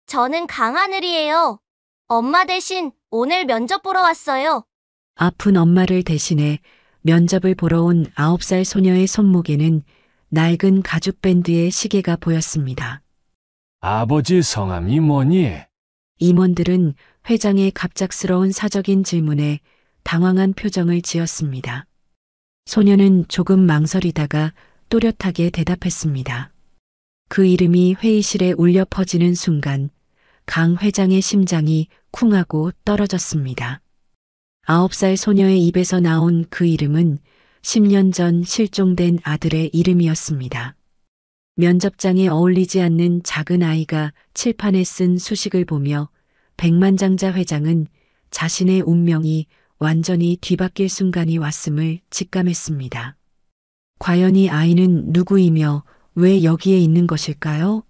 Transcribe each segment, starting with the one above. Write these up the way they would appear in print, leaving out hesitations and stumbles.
저는 강하늘이에요. 엄마 대신 오늘 면접 보러 왔어요. 아픈 엄마를 대신해 면접을 보러 온 9살 소녀의 손목에는 낡은 가죽 밴드의 시계가 보였습니다. 아버지 성함이 뭐니? 임원들은 회장의 갑작스러운 사적인 질문에 당황한 표정을 지었습니다. 소녀는 조금 망설이다가 또렷하게 대답했습니다. 그 이름이 회의실에 울려 퍼지는 순간 강 회장의 심장이 쿵하고 떨어졌습니다. 9살 소녀의 입에서 나온 그 이름은 10년 전 실종된 아들의 이름이었습니다. 면접장에 어울리지 않는 작은 아이가 칠판에 쓴 수식을 보며 백만장자 회장은 자신의 운명이 완전히 뒤바뀔 순간이 왔음을 직감했습니다. 과연 이 아이는 누구이며 왜 여기에 있는 것일까요?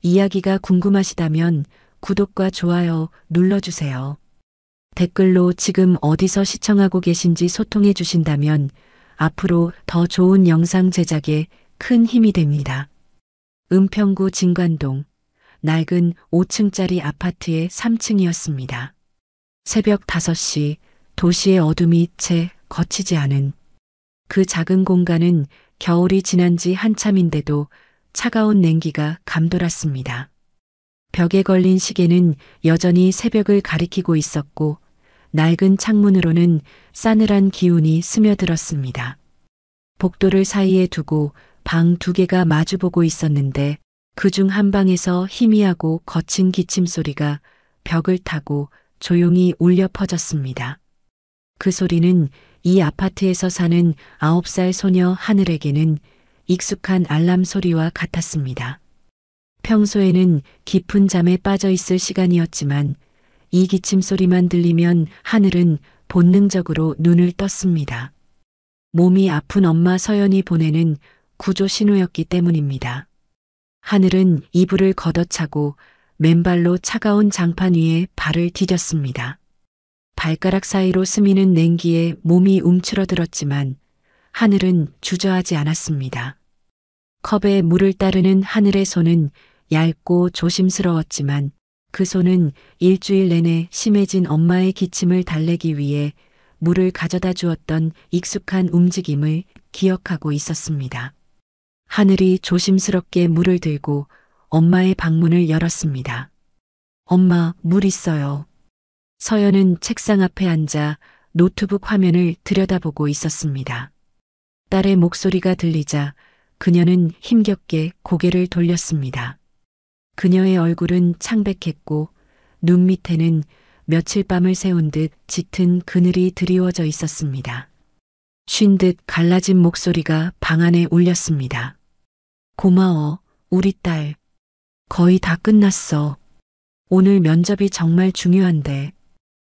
이야기가 궁금하시다면 구독과 좋아요 눌러주세요. 댓글로 지금 어디서 시청하고 계신지 소통해 주신다면 앞으로 더 좋은 영상 제작에 큰 힘이 됩니다. 은평구 진관동 낡은 5층짜리 아파트의 3층이었습니다. 새벽 5시 도시의 어둠이 채 거치지 않은 그 작은 공간은 겨울이 지난 지 한참인데도 차가운 냉기가 감돌았습니다. 벽에 걸린 시계는 여전히 새벽을 가리키고 있었고 낡은 창문으로는 싸늘한 기운이 스며들었습니다. 복도를 사이에 두고 방 2개가 마주보고 있었는데 그중 한 방에서 희미하고 거친 기침 소리가 벽을 타고 조용히 울려 퍼졌습니다. 그 소리는 이 아파트에서 사는 9살 소녀 하늘에게는 익숙한 알람 소리와 같았습니다. 평소에는 깊은 잠에 빠져 있을 시간이었지만 이 기침 소리만 들리면 하늘은 본능적으로 눈을 떴습니다. 몸이 아픈 엄마 서연이 보내는 구조 신호였기 때문입니다. 하늘은 이불을 걷어차고 맨발로 차가운 장판 위에 발을 디뎠습니다. 발가락 사이로 스미는 냉기에 몸이 움츠러들었지만 하늘은 주저하지 않았습니다. 컵에 물을 따르는 하늘의 손은 얇고 조심스러웠지만 그 손은 일주일 내내 심해진 엄마의 기침을 달래기 위해 물을 가져다 주었던 익숙한 움직임을 기억하고 있었습니다. 하늘이 조심스럽게 물을 들고 엄마의 방문을 열었습니다. 엄마, 물 있어요. 서연은 책상 앞에 앉아 노트북 화면을 들여다보고 있었습니다. 딸의 목소리가 들리자 그녀는 힘겹게 고개를 돌렸습니다. 그녀의 얼굴은 창백했고 눈 밑에는 며칠 밤을 새운 듯 짙은 그늘이 드리워져 있었습니다. 쉰 듯 갈라진 목소리가 방 안에 울렸습니다. 고마워, 우리 딸. 거의 다 끝났어. 오늘 면접이 정말 중요한데.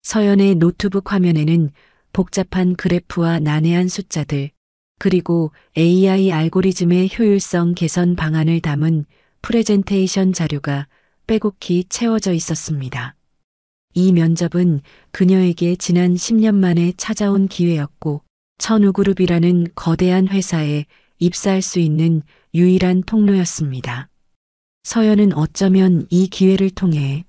서연의 노트북 화면에는 복잡한 그래프와 난해한 숫자들, 그리고 AI 알고리즘의 효율성 개선 방안을 담은 프레젠테이션 자료가 빼곡히 채워져 있었습니다. 이 면접은 그녀에게 지난 10년 만에 찾아온 기회였고 천우그룹이라는 거대한 회사에 입사할 수 있는 유일한 통로였습니다. 서연은 어쩌면 이 기회를 통해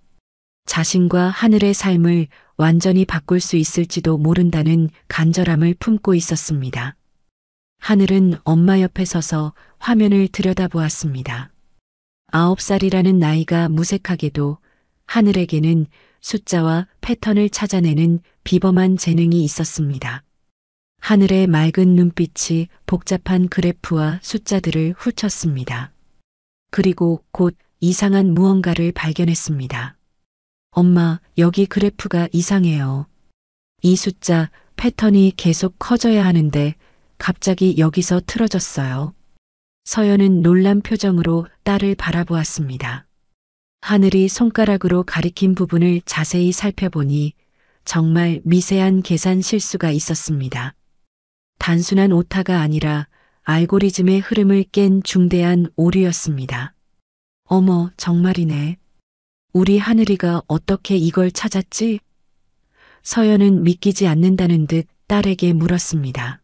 자신과 하늘의 삶을 완전히 바꿀 수 있을지도 모른다는 간절함을 품고 있었습니다. 하늘은 엄마 옆에 서서 화면을 들여다보았습니다. 9살이라는 나이가 무색하게도 하늘에게는 숫자와 패턴을 찾아내는 비범한 재능이 있었습니다. 하늘의 맑은 눈빛이 복잡한 그래프와 숫자들을 훑었습니다. 그리고 곧 이상한 무언가를 발견했습니다. 엄마, 여기 그래프가 이상해요. 이 숫자, 패턴이 계속 커져야 하는데 갑자기 여기서 틀어졌어요. 서연은 놀란 표정으로 딸을 바라보았습니다. 하늘이 손가락으로 가리킨 부분을 자세히 살펴보니 정말 미세한 계산 실수가 있었습니다. 단순한 오타가 아니라 알고리즘의 흐름을 깬 중대한 오류였습니다. 어머, 정말이네. 우리 하늘이가 어떻게 이걸 찾았지? 서연은 믿기지 않는다는 듯 딸에게 물었습니다.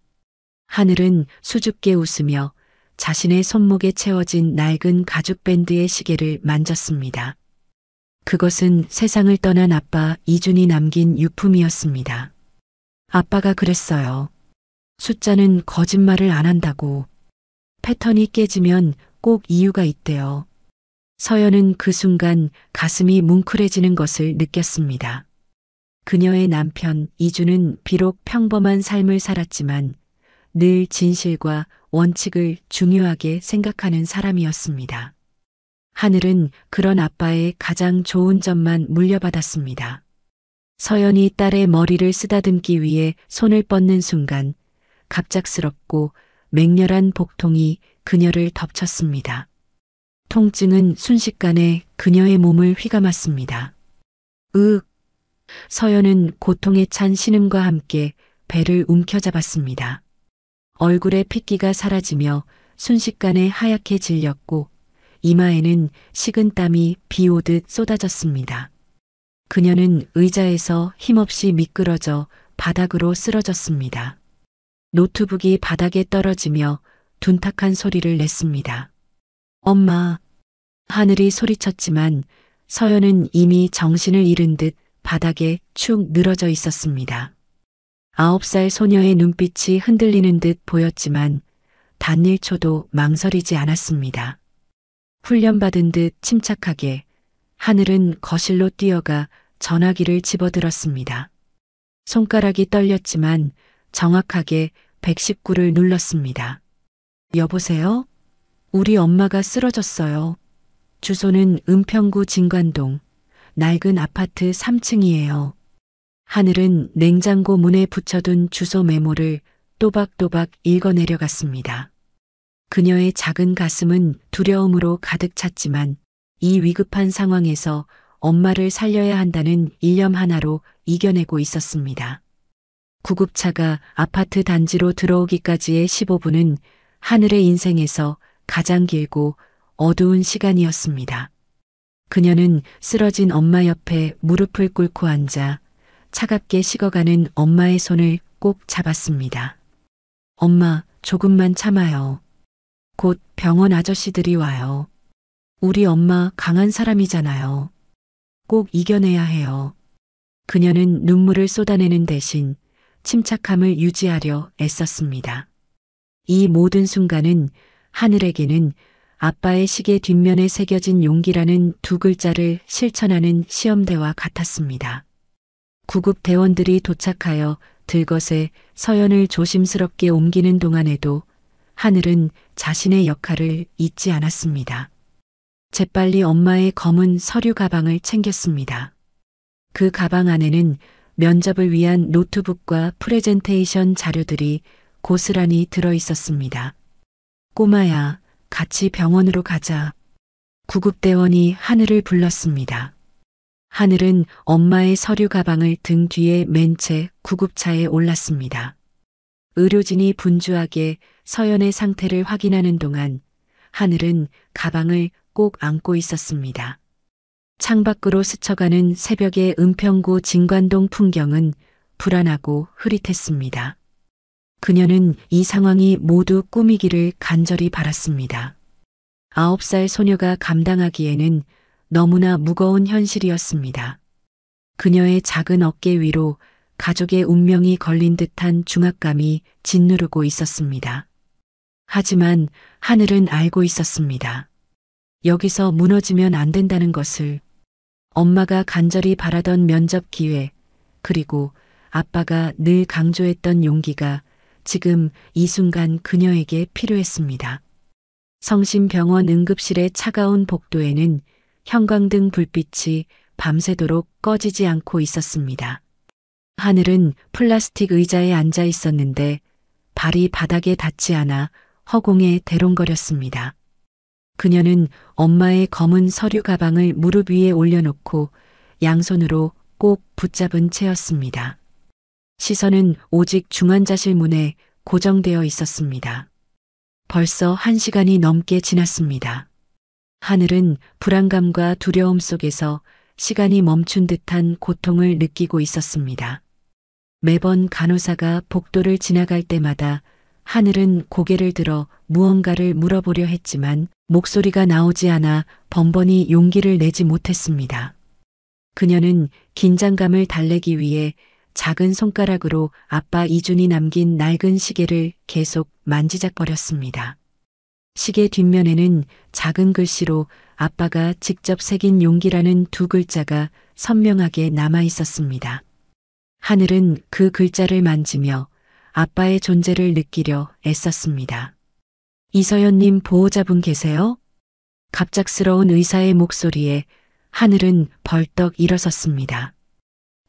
하늘은 수줍게 웃으며 자신의 손목에 채워진 낡은 가죽 밴드의 시계를 만졌습니다. 그것은 세상을 떠난 아빠 이준이 남긴 유품이었습니다. 아빠가 그랬어요. 숫자는 거짓말을 안 한다고. 패턴이 깨지면 꼭 이유가 있대요. 서연은 그 순간 가슴이 뭉클해지는 것을 느꼈습니다. 그녀의 남편 이준은 비록 평범한 삶을 살았지만 늘 진실과 원칙을 중요하게 생각하는 사람이었습니다. 하늘은 그런 아빠의 가장 좋은 점만 물려받았습니다. 서연이 딸의 머리를 쓰다듬기 위해 손을 뻗는 순간 갑작스럽고 맹렬한 복통이 그녀를 덮쳤습니다. 통증은 순식간에 그녀의 몸을 휘감았습니다. 으윽! 서연은 고통에 찬 신음과 함께 배를 움켜잡았습니다. 얼굴의 핏기가 사라지며 순식간에 하얗게 질렸고 이마에는 식은 땀이 비 오듯 쏟아졌습니다. 그녀는 의자에서 힘없이 미끄러져 바닥으로 쓰러졌습니다. 노트북이 바닥에 떨어지며 둔탁한 소리를 냈습니다. 엄마! 하늘이 소리쳤지만 서연은 이미 정신을 잃은 듯 바닥에 축 늘어져 있었습니다. 9살 소녀의 눈빛이 흔들리는 듯 보였지만 단 1초도 망설이지 않았습니다. 훈련받은 듯 침착하게 하늘은 거실로 뛰어가 전화기를 집어들었습니다. 손가락이 떨렸지만 정확하게 119를 눌렀습니다. 여보세요? 우리 엄마가 쓰러졌어요. 주소는 은평구 진관동, 낡은 아파트 3층이에요. 하늘은 냉장고 문에 붙여둔 주소 메모를 또박또박 읽어내려갔습니다. 그녀의 작은 가슴은 두려움으로 가득 찼지만 이 위급한 상황에서 엄마를 살려야 한다는 일념 하나로 이겨내고 있었습니다. 구급차가 아파트 단지로 들어오기까지의 15분은 하늘의 인생에서 가장 길고 어두운 시간이었습니다. 그녀는 쓰러진 엄마 옆에 무릎을 꿇고 앉아 차갑게 식어가는 엄마의 손을 꼭 잡았습니다. 엄마, 조금만 참아요. 곧 병원 아저씨들이 와요. 우리 엄마 강한 사람이잖아요. 꼭 이겨내야 해요. 그녀는 눈물을 쏟아내는 대신 침착함을 유지하려 애썼습니다. 이 모든 순간은 하늘에게는 아빠의 시계 뒷면에 새겨진 용기라는 두 글자를 실천하는 시험대와 같았습니다. 구급 대원들이 도착하여 들것에 서연을 조심스럽게 옮기는 동안에도 하늘은 자신의 역할을 잊지 않았습니다. 재빨리 엄마의 검은 서류 가방을 챙겼습니다. 그 가방 안에는 면접을 위한 노트북과 프레젠테이션 자료들이 고스란히 들어 있었습니다. 꼬마야, 같이 병원으로 가자. 구급대원이 하늘을 불렀습니다. 하늘은 엄마의 서류 가방을 등 뒤에 맨 채 구급차에 올랐습니다. 의료진이 분주하게 서연의 상태를 확인하는 동안 하늘은 가방을 꼭 안고 있었습니다. 창밖으로 스쳐가는 새벽의 은평구 진관동 풍경은 불안하고 흐릿했습니다. 그녀는 이 상황이 모두 꿈이기를 간절히 바랐습니다. 9살 소녀가 감당하기에는 너무나 무거운 현실이었습니다. 그녀의 작은 어깨 위로 가족의 운명이 걸린 듯한 중압감이 짓누르고 있었습니다. 하지만 하늘은 알고 있었습니다. 여기서 무너지면 안 된다는 것을. 엄마가 간절히 바라던 면접 기회, 그리고 아빠가 늘 강조했던 용기가 지금 이 순간 그녀에게 필요했습니다. 성심병원 응급실의 차가운 복도에는 형광등 불빛이 밤새도록 꺼지지 않고 있었습니다. 하늘은 플라스틱 의자에 앉아 있었는데 발이 바닥에 닿지 않아 허공에 대롱거렸습니다. 그녀는 엄마의 검은 서류 가방을 무릎 위에 올려놓고 양손으로 꼭 붙잡은 채였습니다. 시선은 오직 중환자실 문에 고정되어 있었습니다. 벌써 1시간이 넘게 지났습니다. 하늘은 불안감과 두려움 속에서 시간이 멈춘 듯한 고통을 느끼고 있었습니다. 매번 간호사가 복도를 지나갈 때마다 하늘은 고개를 들어 무언가를 물어보려 했지만 목소리가 나오지 않아 번번이 용기를 내지 못했습니다. 그녀는 긴장감을 달래기 위해 작은 손가락으로 아빠 이준이 남긴 낡은 시계를 계속 만지작거렸습니다. 시계 뒷면에는 작은 글씨로 아빠가 직접 새긴 용기라는 두 글자가 선명하게 남아 있었습니다. 하늘은 그 글자를 만지며 아빠의 존재를 느끼려 애썼습니다. 이서연님 보호자분 계세요? 갑작스러운 의사의 목소리에 하늘은 벌떡 일어섰습니다.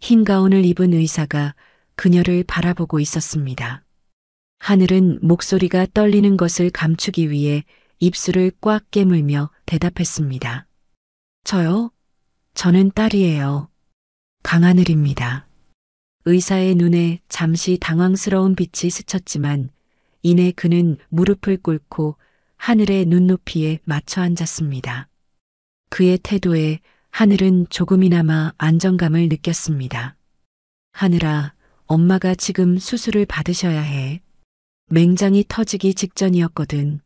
흰 가운을 입은 의사가 그녀를 바라보고 있었습니다. 하늘은 목소리가 떨리는 것을 감추기 위해 입술을 꽉 깨물며 대답했습니다. 저요? 저는 딸이에요. 강하늘입니다. 의사의 눈에 잠시 당황스러운 빛이 스쳤지만 이내 그는 무릎을 꿇고 하늘의 눈높이에 맞춰 앉았습니다. 그의 태도에 하늘은 조금이나마 안정감을 느꼈습니다. 하늘아, 엄마가 지금 수술을 받으셔야 해. 맹장이 터지기 직전이었거든.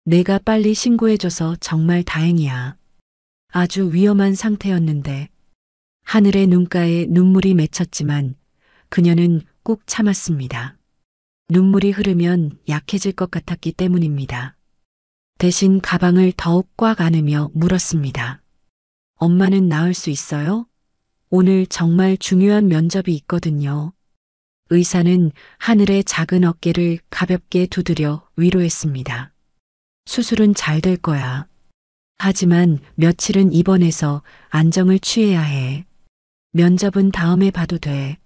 내가 빨리 신고해줘서 정말 다행이야. 아주 위험한 상태였는데. 하늘의 눈가에 눈물이 맺혔지만 그녀는 꾹 참았습니다. 눈물이 흐르면 약해질 것 같았기 때문입니다. 대신 가방을 더욱 꽉 안으며 물었습니다. 엄마는 나을 수 있어요? 오늘 정말 중요한 면접이 있거든요. 의사는 하늘의 작은 어깨를 가볍게 두드려 위로했습니다. 수술은 잘 될 거야. 하지만 며칠은 입원해서 안정을 취해야 해. 면접은 다음에 봐도 돼.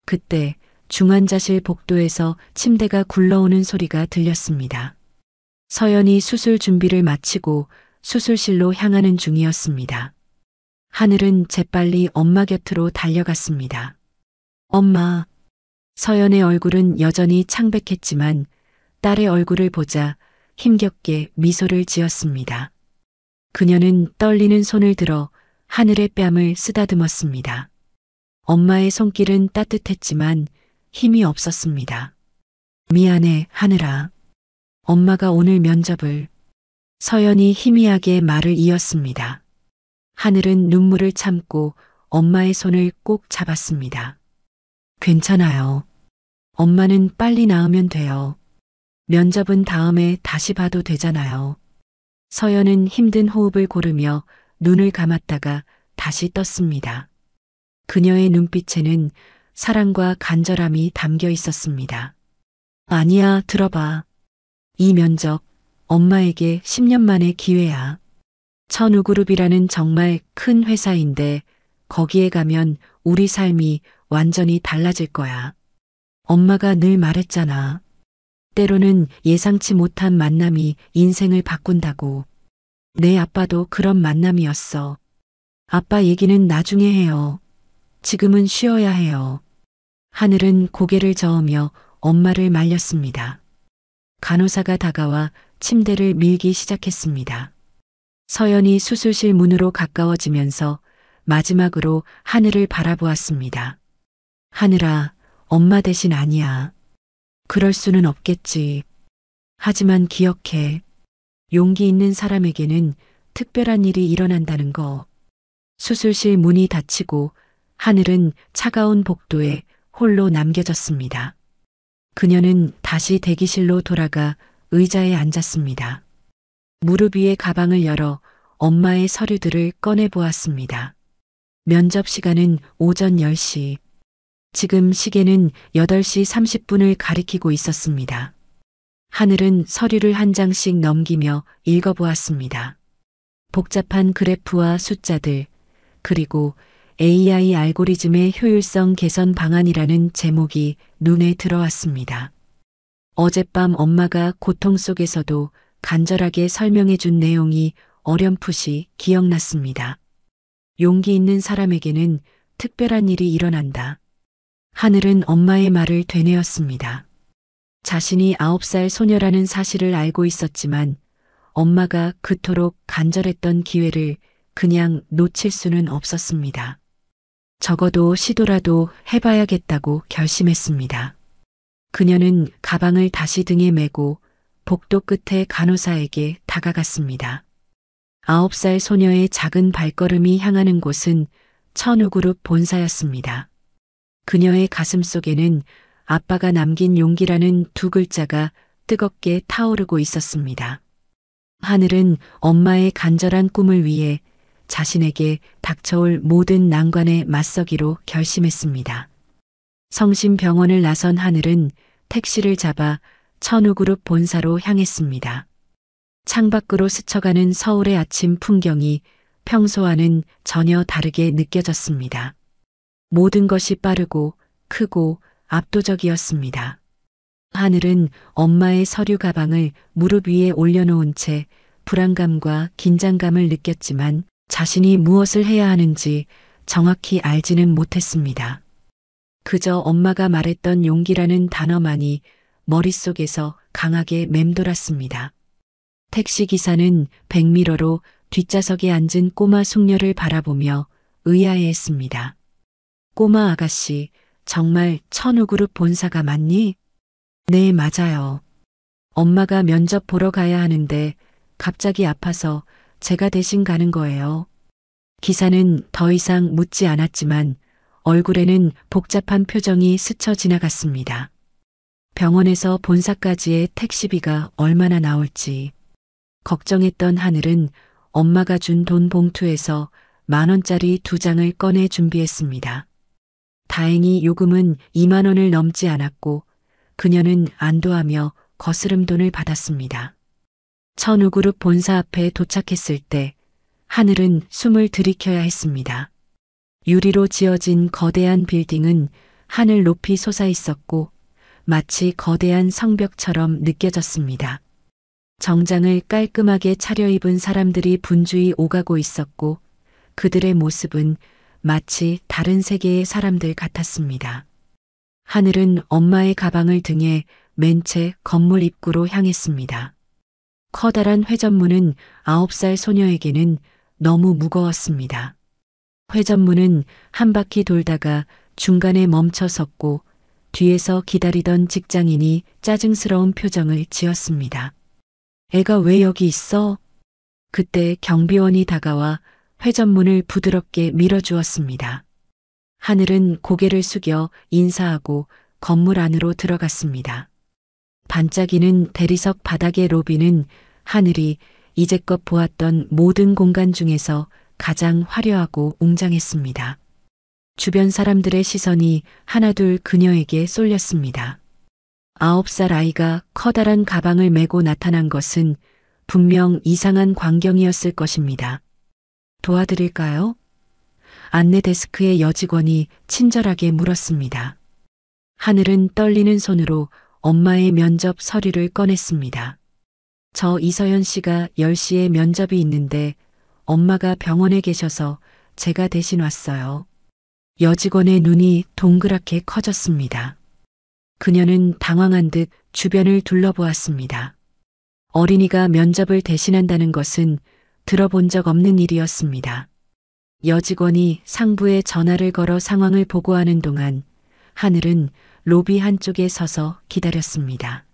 그때 중환자실 복도에서 침대가 굴러오는 소리가 들렸습니다. 서연이 수술 준비를 마치고 수술실로 향하는 중이었습니다. 하늘은 재빨리 엄마 곁으로 달려갔습니다. 엄마. 서연의 얼굴은 여전히 창백했지만 딸의 얼굴을 보자 힘겹게 미소를 지었습니다. 그녀는 떨리는 손을 들어 하늘의 뺨을 쓰다듬었습니다. 엄마의 손길은 따뜻했지만 힘이 없었습니다. 미안해, 하늘아. 엄마가 오늘 면접을. 서연이 희미하게 말을 이었습니다. 하늘은 눈물을 참고 엄마의 손을 꼭 잡았습니다. 괜찮아요. 엄마는 빨리 나으면 돼요. 면접은 다음에 다시 봐도 되잖아요. 서연은 힘든 호흡을 고르며 눈을 감았다가 다시 떴습니다. 그녀의 눈빛에는 사랑과 간절함이 담겨 있었습니다. 아니야, 들어봐. 이 면접, 엄마에게 10년 만의 기회야. 천우그룹이라는 정말 큰 회사인데 거기에 가면 우리 삶이 완전히 달라질 거야. 엄마가 늘 말했잖아. 때로는 예상치 못한 만남이 인생을 바꾼다고. 내 아빠도 그런 만남이었어. 아빠 얘기는 나중에 해요. 지금은 쉬어야 해요. 하늘은 고개를 저으며 엄마를 말렸습니다. 간호사가 다가와 침대를 밀기 시작했습니다. 서연이 수술실 문으로 가까워지면서 마지막으로 하늘을 바라보았습니다. 하늘아, 엄마 대신 아니야. 그럴 수는 없겠지. 하지만 기억해. 용기 있는 사람에게는 특별한 일이 일어난다는 거. 수술실 문이 닫히고 하늘은 차가운 복도에 홀로 남겨졌습니다. 그녀는 다시 대기실로 돌아가 의자에 앉았습니다. 무릎 위에 가방을 열어 엄마의 서류들을 꺼내 보았습니다. 면접 시간은 오전 10시. 지금 시계는 8시 30분을 가리키고 있었습니다. 하늘은 서류를 한 장씩 넘기며 읽어보았습니다. 복잡한 그래프와 숫자들, 그리고 AI 알고리즘의 효율성 개선 방안이라는 제목이 눈에 들어왔습니다. 어젯밤 엄마가 고통 속에서도 간절하게 설명해 준 내용이 어렴풋이 기억났습니다. 용기 있는 사람에게는 특별한 일이 일어난다. 하늘은 엄마의 말을 되뇌었습니다. 자신이 9살 소녀라는 사실을 알고 있었지만 엄마가 그토록 간절했던 기회를 그냥 놓칠 수는 없었습니다. 적어도 시도라도 해봐야겠다고 결심했습니다. 그녀는 가방을 다시 등에 메고 복도 끝에 간호사에게 다가갔습니다. 9살 소녀의 작은 발걸음이 향하는 곳은 천우그룹 본사였습니다. 그녀의 가슴 속에는 아빠가 남긴 용기라는 두 글자가 뜨겁게 타오르고 있었습니다. 하늘은 엄마의 간절한 꿈을 위해 자신에게 닥쳐올 모든 난관에 맞서기로 결심했습니다. 성심병원을 나선 하늘은 택시를 잡아 천우그룹 본사로 향했습니다. 창밖으로 스쳐가는 서울의 아침 풍경이 평소와는 전혀 다르게 느껴졌습니다. 모든 것이 빠르고 크고 압도적이었습니다. 하늘은 엄마의 서류 가방을 무릎 위에 올려놓은 채 불안감과 긴장감을 느꼈지만 자신이 무엇을 해야 하는지 정확히 알지는 못했습니다. 그저 엄마가 말했던 용기라는 단어만이 머릿속에서 강하게 맴돌았습니다. 택시기사는 백미러로 뒷좌석에 앉은 꼬마 숙녀를 바라보며 의아해했습니다. 꼬마 아가씨, 정말 천우그룹 본사가 맞니? 네, 맞아요. 엄마가 면접 보러 가야 하는데 갑자기 아파서 제가 대신 가는 거예요. 기사는 더 이상 묻지 않았지만 얼굴에는 복잡한 표정이 스쳐 지나갔습니다. 병원에서 본사까지의 택시비가 얼마나 나올지 걱정했던 하늘은 엄마가 준 돈 봉투에서 10,000원짜리 2장을 꺼내 준비했습니다. 다행히 요금은 2만 원을 넘지 않았고 그녀는 안도하며 거스름 돈을 받았습니다. 천우그룹 본사 앞에 도착했을 때 하늘은 숨을 들이켜야 했습니다. 유리로 지어진 거대한 빌딩은 하늘 높이 솟아 있었고 마치 거대한 성벽처럼 느껴졌습니다. 정장을 깔끔하게 차려입은 사람들이 분주히 오가고 있었고 그들의 모습은 마치 다른 세계의 사람들 같았습니다. 하늘은 엄마의 가방을 등에 맨 채 건물 입구로 향했습니다. 커다란 회전문은 9살 소녀에게는 너무 무거웠습니다. 회전문은 한 바퀴 돌다가 중간에 멈춰 섰고 뒤에서 기다리던 직장인이 짜증스러운 표정을 지었습니다. 애가 왜 여기 있어? 그때 경비원이 다가와 회전문을 부드럽게 밀어주었습니다. 하늘은 고개를 숙여 인사하고 건물 안으로 들어갔습니다. 반짝이는 대리석 바닥의 로비는 하늘이 이제껏 보았던 모든 공간 중에서 가장 화려하고 웅장했습니다. 주변 사람들의 시선이 하나둘 그녀에게 쏠렸습니다. 9살 아이가 커다란 가방을 메고 나타난 것은 분명 이상한 광경이었을 것입니다. 도와드릴까요? 안내 데스크의 여직원이 친절하게 물었습니다. 하늘은 떨리는 손으로 엄마의 면접 서류를 꺼냈습니다. 저 이서연 씨가 10시에 면접이 있는데 엄마가 병원에 계셔서 제가 대신 왔어요. 여직원의 눈이 동그랗게 커졌습니다. 그녀는 당황한 듯 주변을 둘러보았습니다. 어린이가 면접을 대신한다는 것은 들어본 적 없는 일이었습니다. 여직원이 상부에 전화를 걸어 상황을 보고하는 동안 하늘은 로비 한쪽에 서서 기다렸습니다.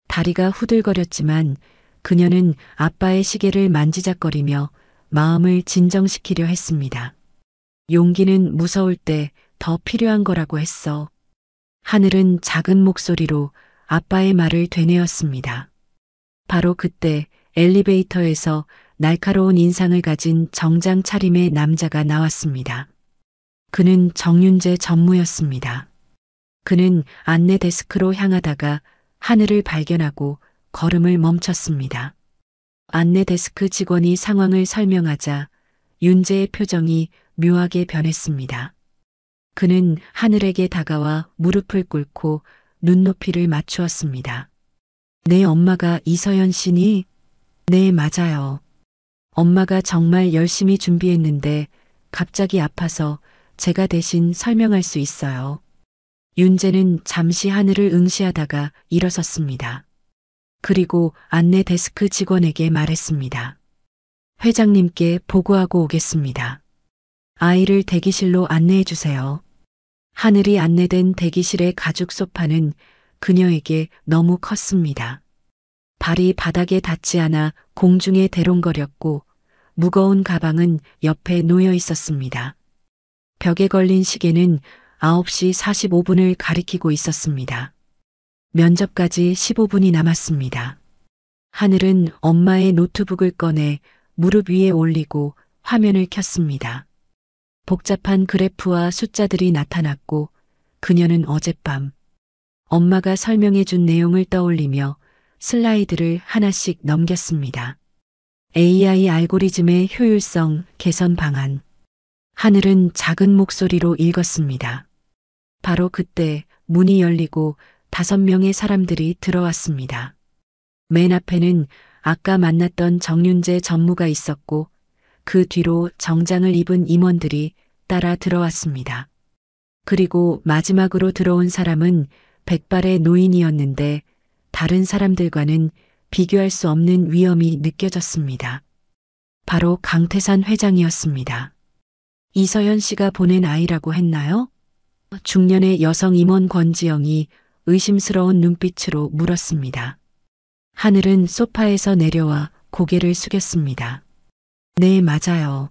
다리가 후들거렸지만 그녀는 아빠의 시계를 만지작거리며 마음을 진정시키려 했습니다. 용기는 무서울 때 더 필요한 거라고 했어. 하늘은 작은 목소리로 아빠의 말을 되뇌었습니다. 바로 그때 엘리베이터에서 날카로운 인상을 가진 정장 차림의 남자가 나왔습니다. 그는 정윤재 전무였습니다. 그는 안내 데스크로 향하다가 하늘을 발견하고 걸음을 멈췄습니다. 안내 데스크 직원이 상황을 설명하자 윤재의 표정이 묘하게 변했습니다. 그는 하늘에게 다가와 무릎을 꿇고 눈높이를 맞추었습니다. 내 엄마가 이서연 씨니? 네, 맞아요. 엄마가 정말 열심히 준비했는데 갑자기 아파서 제가 대신 설명할 수 있어요. 윤재는 잠시 하늘을 응시하다가 일어섰습니다. 그리고 안내 데스크 직원에게 말했습니다. 회장님께 보고하고 오겠습니다. 아이를 대기실로 안내해 주세요. 하늘이 안내된 대기실의 가죽 소파는 그녀에게 너무 컸습니다. 발이 바닥에 닿지 않아 공중에 대롱거렸고 무거운 가방은 옆에 놓여 있었습니다. 벽에 걸린 시계는 9시 45분을 가리키고 있었습니다. 면접까지 15분이 남았습니다. 하늘은 엄마의 노트북을 꺼내 무릎 위에 올리고 화면을 켰습니다. 복잡한 그래프와 숫자들이 나타났고 그녀는 어젯밤 엄마가 설명해 준 내용을 떠올리며 슬라이드를 하나씩 넘겼습니다. AI 알고리즘의 효율성 개선 방안. 하늘은 작은 목소리로 읽었습니다. 바로 그때 문이 열리고 5명의 사람들이 들어왔습니다. 맨 앞에는 아까 만났던 정윤재 전무가 있었고 그 뒤로 정장을 입은 임원들이 따라 들어왔습니다. 그리고 마지막으로 들어온 사람은 백발의 노인이었는데 다른 사람들과는 비교할 수 없는 위엄이 느껴졌습니다. 바로 강태산 회장이었습니다. 이서연 씨가 보낸 아이라고 했나요? 중년의 여성 임원 권지영이 의심스러운 눈빛으로 물었습니다. 하늘은 소파에서 내려와 고개를 숙였습니다. 네, 맞아요.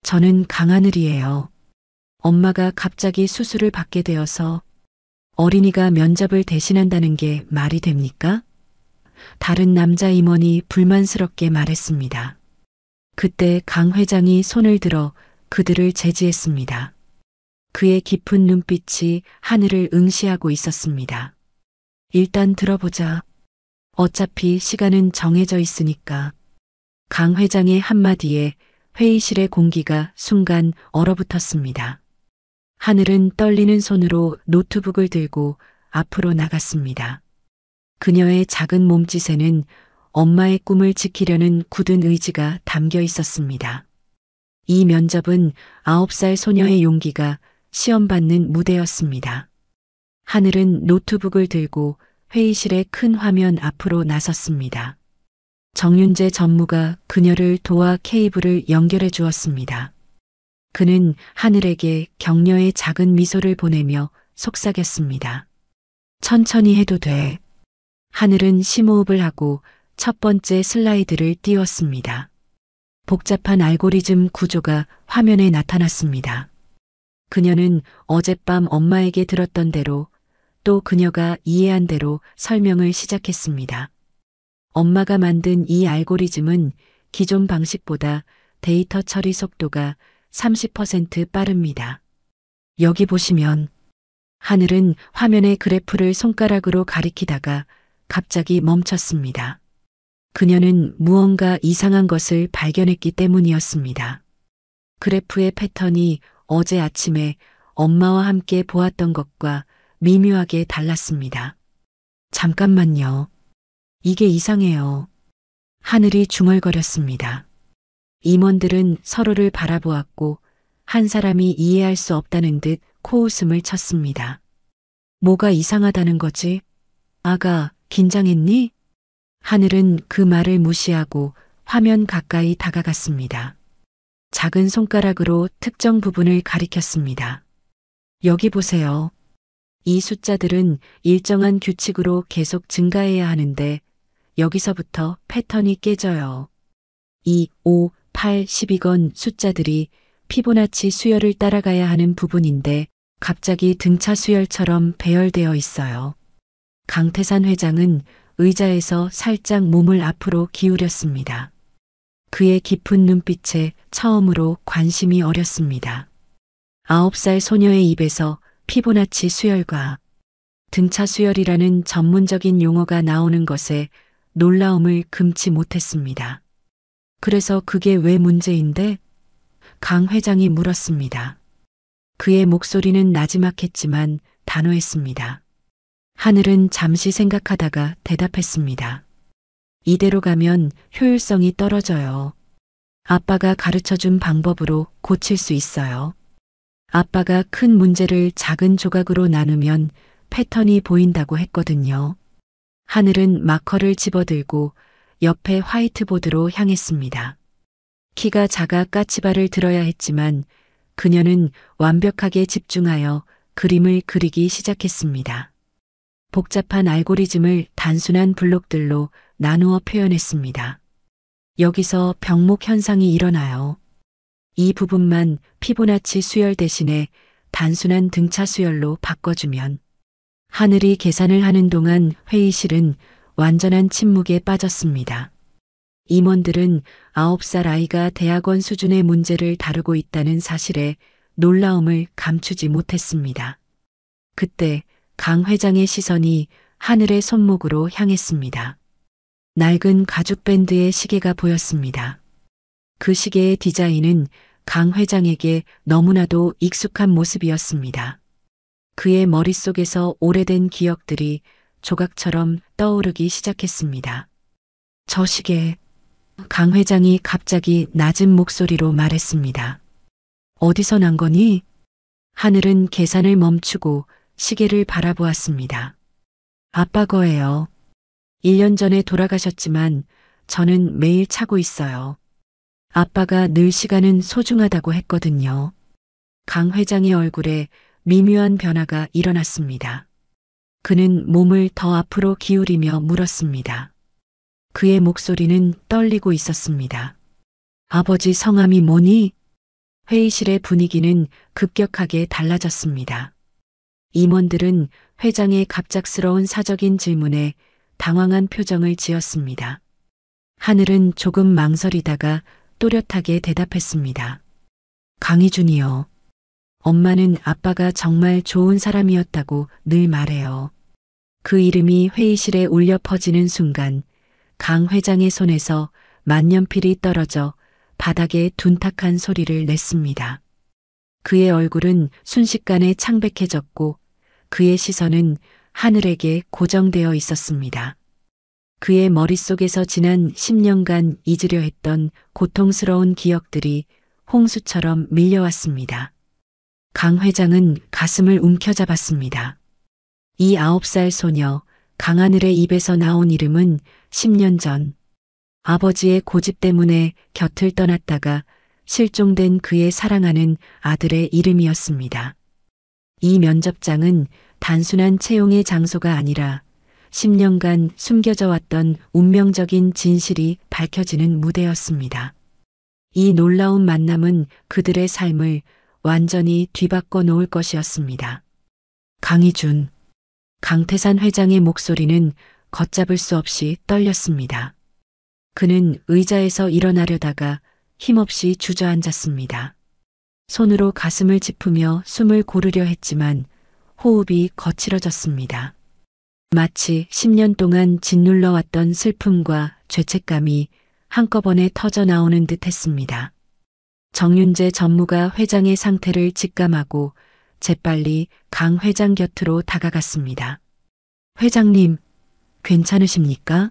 저는 강하늘이에요. 엄마가 갑자기 수술을 받게 되어서 어린이가 면접을 대신한다는 게 말이 됩니까? 다른 남자 임원이 불만스럽게 말했습니다. 그때 강 회장이 손을 들어 그들을 제지했습니다. 그의 깊은 눈빛이 하늘을 응시하고 있었습니다. 일단 들어보자. 어차피 시간은 정해져 있으니까. 강 회장의 한마디에 회의실의 공기가 순간 얼어붙었습니다. 하늘은 떨리는 손으로 노트북을 들고 앞으로 나갔습니다. 그녀의 작은 몸짓에는 엄마의 꿈을 지키려는 굳은 의지가 담겨 있었습니다. 이 면접은 9살 소녀의 용기가 시험받는 무대였습니다. 하늘은 노트북을 들고 회의실의 큰 화면 앞으로 나섰습니다. 정윤재 전무가 그녀를 도와 케이블을 연결해 주었습니다. 그는 하늘에게 격려의 작은 미소를 보내며 속삭였습니다. 천천히 해도 돼. 하늘은 심호흡을 하고 첫 번째 슬라이드를 띄웠습니다. 복잡한 알고리즘 구조가 화면에 나타났습니다. 그녀는 어젯밤 엄마에게 들었던 대로 또 그녀가 이해한 대로 설명을 시작했습니다. 엄마가 만든 이 알고리즘은 기존 방식보다 데이터 처리 속도가 30% 빠릅니다. 여기 보시면 하늘은 화면의 그래프를 손가락으로 가리키다가 갑자기 멈췄습니다. 그녀는 무언가 이상한 것을 발견했기 때문이었습니다. 그래프의 패턴이 어제 아침에 엄마와 함께 보았던 것과 미묘하게 달랐습니다. 잠깐만요. 이게 이상해요. 하늘이 중얼거렸습니다. 임원들은 서로를 바라보았고 한 사람이 이해할 수 없다는 듯 코웃음을 쳤습니다. 뭐가 이상하다는 거지? 아가, 긴장했니? 하늘은 그 말을 무시하고 화면 가까이 다가갔습니다. 작은 손가락으로 특정 부분을 가리켰습니다. 여기 보세요. 이 숫자들은 일정한 규칙으로 계속 증가해야 하는데 여기서부터 패턴이 깨져요. 2, 5, 8, 12건 숫자들이 피보나치 수열을 따라가야 하는 부분인데 갑자기 등차 수열처럼 배열되어 있어요. 강태산 회장은 의자에서 살짝 몸을 앞으로 기울였습니다. 그의 깊은 눈빛에 처음으로 관심이 어렸습니다. 9살 소녀의 입에서 피보나치 수열과 등차 수열이라는 전문적인 용어가 나오는 것에 놀라움을 금치 못했습니다. 그래서 그게 왜 문제인데? 강 회장이 물었습니다. 그의 목소리는 나지막했지만 단호했습니다. 하늘은 잠시 생각하다가 대답했습니다. 이대로 가면 효율성이 떨어져요. 아빠가 가르쳐준 방법으로 고칠 수 있어요. 아빠가 큰 문제를 작은 조각으로 나누면 패턴이 보인다고 했거든요. 하늘은 마커를 집어들고 옆에 화이트보드로 향했습니다. 키가 작아 까치발을 들어야 했지만 그녀는 완벽하게 집중하여 그림을 그리기 시작했습니다. 복잡한 알고리즘을 단순한 블록들로 나누어 표현했습니다. 여기서 병목 현상이 일어나요. 이 부분만 피보나치 수열 대신에 단순한 등차 수열로 바꿔주면 하늘이 계산을 하는 동안 회의실은 완전한 침묵에 빠졌습니다. 임원들은 9살 아이가 대학원 수준의 문제를 다루고 있다는 사실에 놀라움을 감추지 못했습니다. 그때 강 회장의 시선이 하늘의 손목으로 향했습니다. 낡은 가죽 밴드의 시계가 보였습니다. 그 시계의 디자인은 강 회장에게 너무나도 익숙한 모습이었습니다. 그의 머릿속에서 오래된 기억들이 조각처럼 떠오르기 시작했습니다. 저 시계, 강 회장이 갑자기 낮은 목소리로 말했습니다. 어디서 난 거니? 하늘은 계산을 멈추고 시계를 바라보았습니다. 아빠 거예요. 1년 전에 돌아가셨지만 저는 매일 차고 있어요. 아빠가 늘 시간은 소중하다고 했거든요. 강 회장의 얼굴에 미묘한 변화가 일어났습니다. 그는 몸을 더 앞으로 기울이며 물었습니다. 그의 목소리는 떨리고 있었습니다. 아버지 성함이 뭐니? 회의실의 분위기는 급격하게 달라졌습니다. 임원들은 회장의 갑작스러운 사적인 질문에 당황한 표정을 지었습니다. 하늘은 조금 망설이다가 또렷하게 대답했습니다. 강희준이요. 엄마는 아빠가 정말 좋은 사람이었다고 늘 말해요. 그 이름이 회의실에 울려 퍼지는 순간 강 회장의 손에서 만년필이 떨어져 바닥에 둔탁한 소리를 냈습니다. 그의 얼굴은 순식간에 창백해졌고 그의 시선은 하늘에게 고정되어 있었습니다. 그의 머릿속에서 지난 10년간 잊으려 했던 고통스러운 기억들이 홍수처럼 밀려왔습니다. 강 회장은 가슴을 움켜잡았습니다. 이 9살 소녀 강하늘의 입에서 나온 이름은 10년 전 아버지의 고집 때문에 곁을 떠났다가 실종된 그의 사랑하는 아들의 이름이었습니다. 이 면접장은 단순한 채용의 장소가 아니라 10년간 숨겨져 왔던 운명적인 진실이 밝혀지는 무대였습니다. 이 놀라운 만남은 그들의 삶을 완전히 뒤바꿔 놓을 것이었습니다. 강희준, 강태산 회장의 목소리는 걷잡을 수 없이 떨렸습니다. 그는 의자에서 일어나려다가 힘없이 주저앉았습니다. 손으로 가슴을 짚으며 숨을 고르려 했지만 호흡이 거칠어졌습니다. 마치 10년 동안 짓눌러 왔던 슬픔과 죄책감이 한꺼번에 터져 나오는 듯 했습니다. 정윤재 전무가 회장의 상태를 직감하고 재빨리 강 회장 곁으로 다가갔습니다. 회장님, 괜찮으십니까?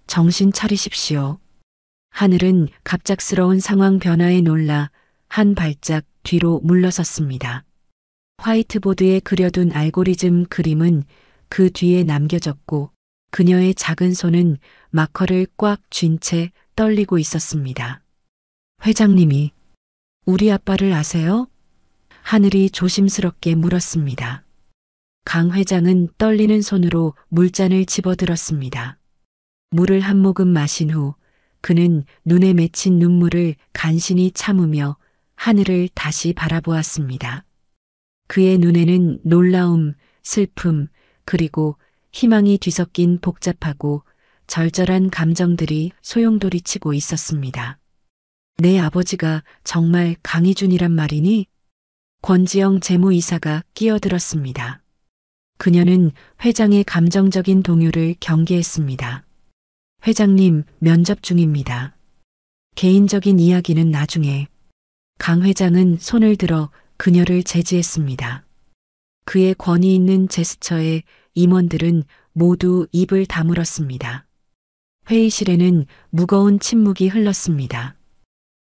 정신 차리십시오. 하늘은 갑작스러운 상황 변화에 놀라 한 발짝 뒤로 물러섰습니다. 화이트보드에 그려둔 알고리즘 그림은 그 뒤에 남겨졌고 그녀의 작은 손은 마커를 꽉 쥔 채 떨리고 있었습니다. 회장님이 우리 아빠를 아세요? 하늘이 조심스럽게 물었습니다. 강 회장은 떨리는 손으로 물잔을 집어들었습니다. 물을 한 모금 마신 후 그는 눈에 맺힌 눈물을 간신히 참으며 하늘을 다시 바라보았습니다. 그의 눈에는 놀라움, 슬픔, 그리고 희망이 뒤섞인 복잡하고 절절한 감정들이 소용돌이치고 있었습니다. 내 아버지가 정말 강희준이란 말이니? 권지영 재무이사가 끼어들었습니다. 그녀는 회장의 감정적인 동요를 경계했습니다. 회장님, 면접 중입니다. 개인적인 이야기는 나중에. 강 회장은 손을 들어 그녀를 제지했습니다. 그의 권위 있는 제스처에 임원들은 모두 입을 다물었습니다. 회의실에는 무거운 침묵이 흘렀습니다.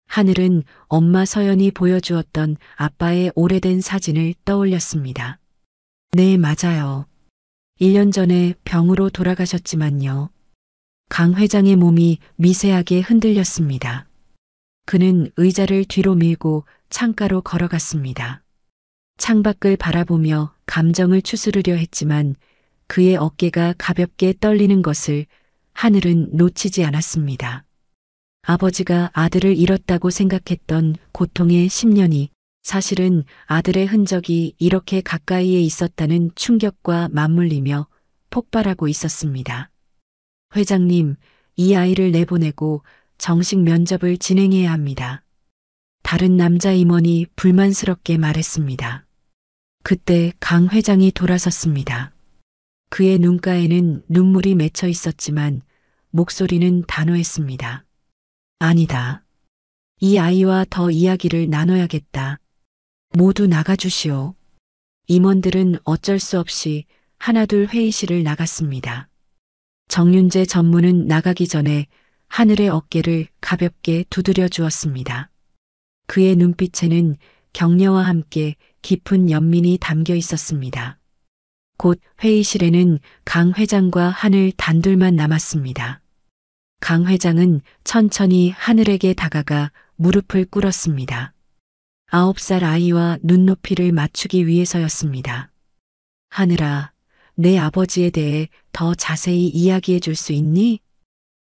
하늘은 엄마 서연이 보여주었던 아빠의 오래된 사진을 떠올렸습니다. 네, 맞아요. 1년 전에 병으로 돌아가셨지만요. 강 회장의 몸이 미세하게 흔들렸습니다. 그는 의자를 뒤로 밀고 창가로 걸어갔습니다. 창밖을 바라보며 감정을 추스르려 했지만 그의 어깨가 가볍게 떨리는 것을 하늘은 놓치지 않았습니다. 아버지가 아들을 잃었다고 생각했던 고통의 10년이 사실은 아들의 흔적이 이렇게 가까이에 있었다는 충격과 맞물리며 폭발하고 있었습니다. 회장님, 이 아이를 내보내고 정식 면접을 진행해야 합니다. 다른 남자 임원이 불만스럽게 말했습니다. 그때 강 회장이 돌아섰습니다. 그의 눈가에는 눈물이 맺혀 있었지만 목소리는 단호했습니다. 아니다. 이 아이와 더 이야기를 나눠야겠다. 모두 나가주시오. 임원들은 어쩔 수 없이 하나둘 회의실을 나갔습니다. 정윤재 전무는 나가기 전에 하늘의 어깨를 가볍게 두드려 주었습니다. 그의 눈빛에는 격려와 함께 깊은 연민이 담겨 있었습니다. 곧 회의실에는 강 회장과 하늘 단둘만 남았습니다. 강 회장은 천천히 하늘에게 다가가 무릎을 꿇었습니다. 9살 아이와 눈높이를 맞추기 위해서였습니다. 하늘아, 내 아버지에 대해 더 자세히 이야기해 줄 수 있니?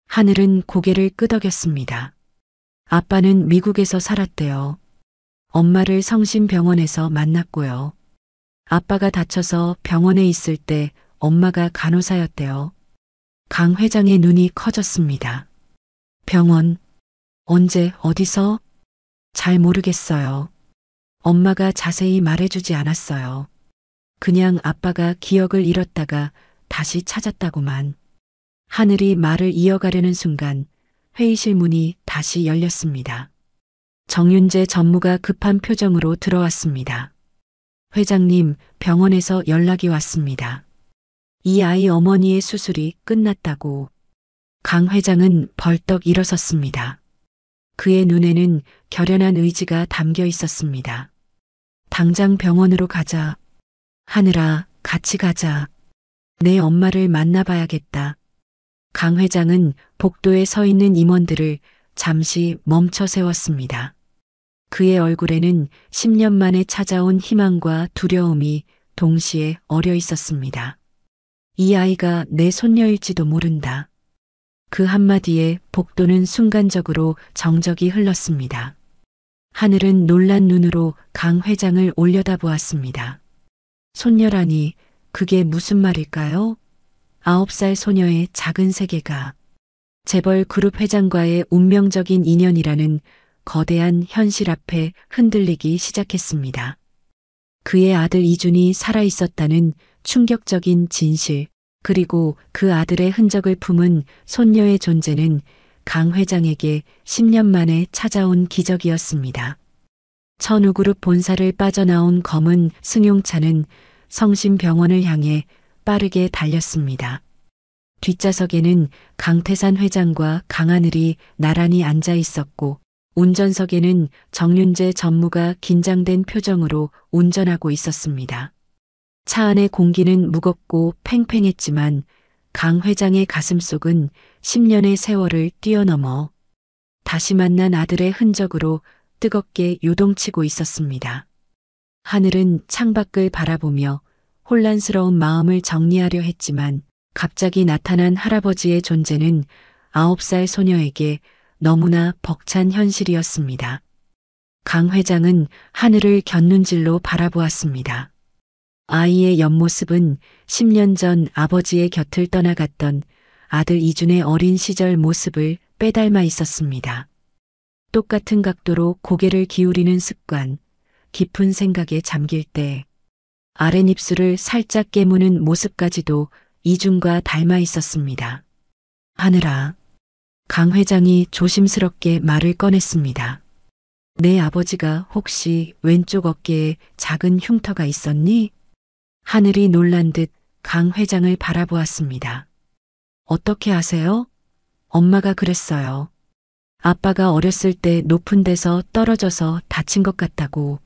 하늘은 고개를 끄덕였습니다. 아빠는 미국에서 살았대요. 엄마를 성심병원에서 만났고요. 아빠가 다쳐서 병원에 있을 때 엄마가 간호사였대요. 강 회장의 눈이 커졌습니다. 병원? 언제, 어디서? 잘 모르겠어요. 엄마가 자세히 말해주지 않았어요. 그냥 아빠가 기억을 잃었다가 다시 찾았다고만. 하늘이 말을 이어가려는 순간 회의실 문이 다시 열렸습니다. 정윤재 전무가 급한 표정으로 들어왔습니다. 회장님, 병원에서 연락이 왔습니다. 이 아이 어머니의 수술이 끝났다고. 강 회장은 벌떡 일어섰습니다. 그의 눈에는 결연한 의지가 담겨 있었습니다. 당장 병원으로 가자. 하늘아, 같이 가자. 내 엄마를 만나봐야겠다. 강 회장은 복도에 서 있는 임원들을 잠시 멈춰 세웠습니다. 그의 얼굴에는 10년 만에 찾아온 희망과 두려움이 동시에 어려 있었습니다. 이 아이가 내 손녀일지도 모른다. 그 한마디에 복도는 순간적으로 정적이 흘렀습니다. 하늘은 놀란 눈으로 강 회장을 올려다보았습니다. 손녀라니, 그게 무슨 말일까요? 9살 소녀의 작은 세계가 재벌 그룹 회장과의 운명적인 인연이라는 거대한 현실 앞에 흔들리기 시작했습니다. 그의 아들 이준이 살아있었다는 충격적인 진실, 그리고 그 아들의 흔적을 품은 손녀의 존재는 강 회장에게 10년 만에 찾아온 기적이었습니다. 천우그룹 본사를 빠져나온 검은 승용차는 성심병원을 향해 빠르게 달렸습니다. 뒷좌석에는 강태산 회장과 강하늘이 나란히 앉아 있었고 운전석에는 정윤재 전무가 긴장된 표정으로 운전하고 있었습니다. 차 안의 공기는 무겁고 팽팽했지만 강 회장의 가슴속은 10년의 세월을 뛰어넘어 다시 만난 아들의 흔적으로 뜨겁게 요동치고 있었습니다. 하늘은 창밖을 바라보며 혼란스러운 마음을 정리하려 했지만 갑자기 나타난 할아버지의 존재는 9살 소녀에게 너무나 벅찬 현실이었습니다. 강 회장은 하늘을 곁눈질로 바라보았습니다. 아이의 옆모습은 10년 전 아버지의 곁을 떠나갔던 아들 이준의 어린 시절 모습을 빼닮아 있었습니다. 똑같은 각도로 고개를 기울이는 습관, 깊은 생각에 잠길 때 아랫입술을 살짝 깨무는 모습까지도 이준과 닮아 있었습니다. 하늘아, 강 회장이 조심스럽게 말을 꺼냈습니다. 내 아버지가 혹시 왼쪽 어깨에 작은 흉터가 있었니? 하늘이 놀란 듯 강 회장을 바라보았습니다. 어떻게 아세요? 엄마가 그랬어요. 아빠가 어렸을 때 높은 데서 떨어져서 다친 것 같다고.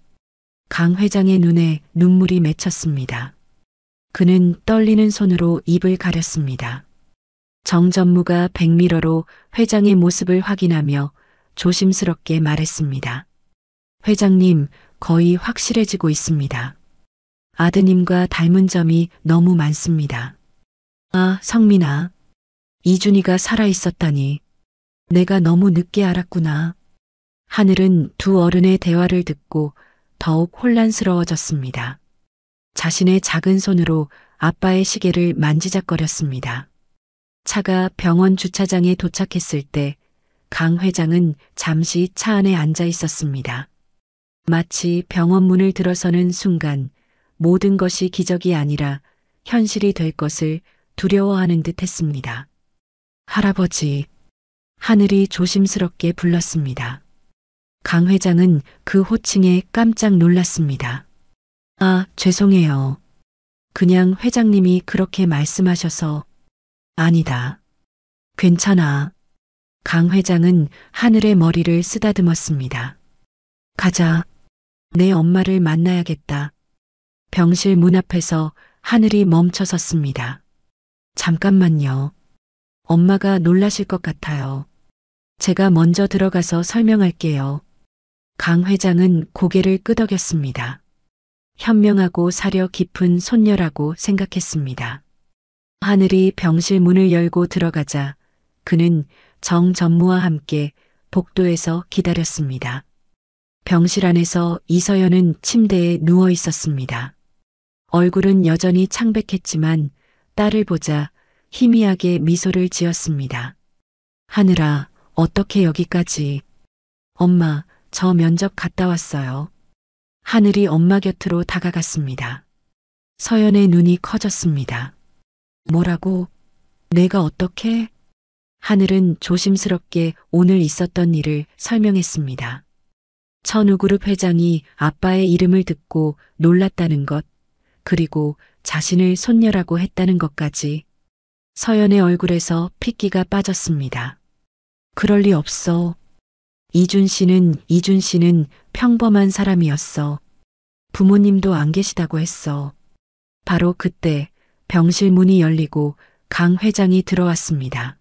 강 회장의 눈에 눈물이 맺혔습니다. 그는 떨리는 손으로 입을 가렸습니다. 정 전무가 백미러로 회장의 모습을 확인하며 조심스럽게 말했습니다. 회장님, 거의 확실해지고 있습니다. 아드님과 닮은 점이 너무 많습니다. 아, 성민아. 이준이가 살아있었다니. 내가 너무 늦게 알았구나. 하늘은 두 어른의 대화를 듣고 더욱 혼란스러워졌습니다. 자신의 작은 손으로 아빠의 시계를 만지작거렸습니다. 차가 병원 주차장에 도착했을 때 강 회장은 잠시 차 안에 앉아 있었습니다. 마치 병원 문을 들어서는 순간 모든 것이 기적이 아니라 현실이 될 것을 두려워하는 듯 했습니다. 할아버지, 하늘이 조심스럽게 불렀습니다. 강 회장은 그 호칭에 깜짝 놀랐습니다. 아, 죄송해요. 그냥 회장님이 그렇게 말씀하셔서. 아니다. 괜찮아. 강 회장은 하늘의 머리를 쓰다듬었습니다. 가자. 내 엄마를 만나야겠다. 병실 문 앞에서 하늘이 멈춰섰습니다. 잠깐만요. 엄마가 놀라실 것 같아요. 제가 먼저 들어가서 설명할게요. 강 회장은 고개를 끄덕였습니다. 현명하고 사려 깊은 손녀라고 생각했습니다. 하늘이 병실 문을 열고 들어가자 그는 정 전무와 함께 복도에서 기다렸습니다. 병실 안에서 이서연은 침대에 누워 있었습니다. 얼굴은 여전히 창백했지만 딸을 보자 희미하게 미소를 지었습니다. 하늘아, 어떻게 여기까지? 엄마, 저 면접 갔다 왔어요. 하늘이 엄마 곁으로 다가갔습니다. 서연의 눈이 커졌습니다. 뭐라고? 내가 어떻게? 하늘은 조심스럽게 오늘 있었던 일을 설명했습니다. 천우그룹 회장이 아빠의 이름을 듣고 놀랐다는 것, 그리고 자신을 손녀라고 했다는 것까지. 서연의 얼굴에서 핏기가 빠졌습니다. 그럴 리 없어. 이준 씨는 평범한 사람이었어. 부모님도 안 계시다고 했어. 바로 그때 병실 문이 열리고 강 회장이 들어왔습니다.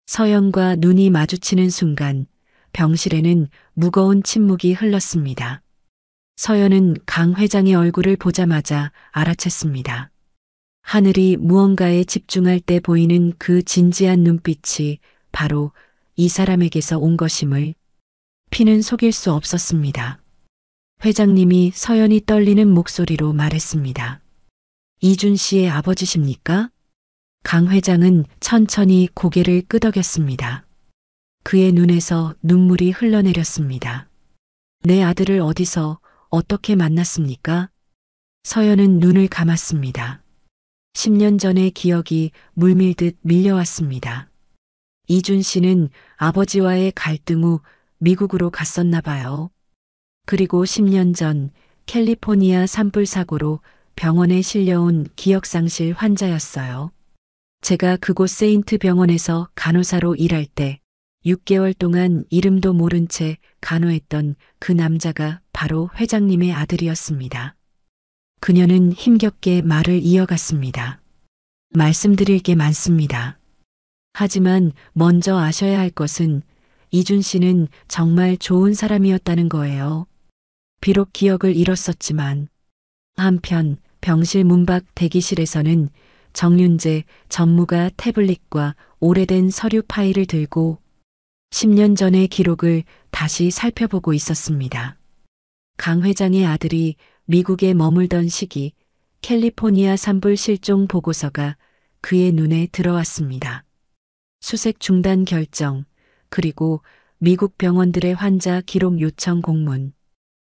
서연과 눈이 마주치는 순간 병실에는 무거운 침묵이 흘렀습니다. 서연은 강 회장의 얼굴을 보자마자 알아챘습니다. 하늘이 무언가에 집중할 때 보이는 그 진지한 눈빛이 바로 이 사람에게서 온 것임을 피는 속일 수 없었습니다. 회장님이 서연이 떨리는 목소리로 말했습니다. 이준 씨의 아버지십니까? 강 회장은 천천히 고개를 끄덕였습니다. 그의 눈에서 눈물이 흘러내렸습니다. 내 아들을 어디서 어떻게 만났습니까? 서연은 눈을 감았습니다. 10년 전의 기억이 물밀듯 밀려왔습니다. 이준 씨는 아버지와의 갈등 후 미국으로 갔었나 봐요. 그리고 10년 전 캘리포니아 산불 사고로 병원에 실려온 기억상실 환자였어요. 제가 그곳 세인트 병원에서 간호사로 일할 때 6개월 동안 이름도 모른 채 간호했던 그 남자가 바로 회장님의 아들이었습니다. 그녀는 힘겹게 말을 이어갔습니다. 말씀드릴 게 많습니다. 하지만 먼저 아셔야 할 것은 이준 씨는 정말 좋은 사람이었다는 거예요. 비록 기억을 잃었었지만. 한편 병실 문 밖 대기실에서는 정윤재 전무가 태블릿과 오래된 서류 파일을 들고 10년 전의 기록을 다시 살펴보고 있었습니다. 강 회장의 아들이 미국에 머물던 시기 캘리포니아 산불 실종 보고서가 그의 눈에 들어왔습니다. 수색 중단 결정, 그리고 미국 병원들의 환자 기록 요청 공문.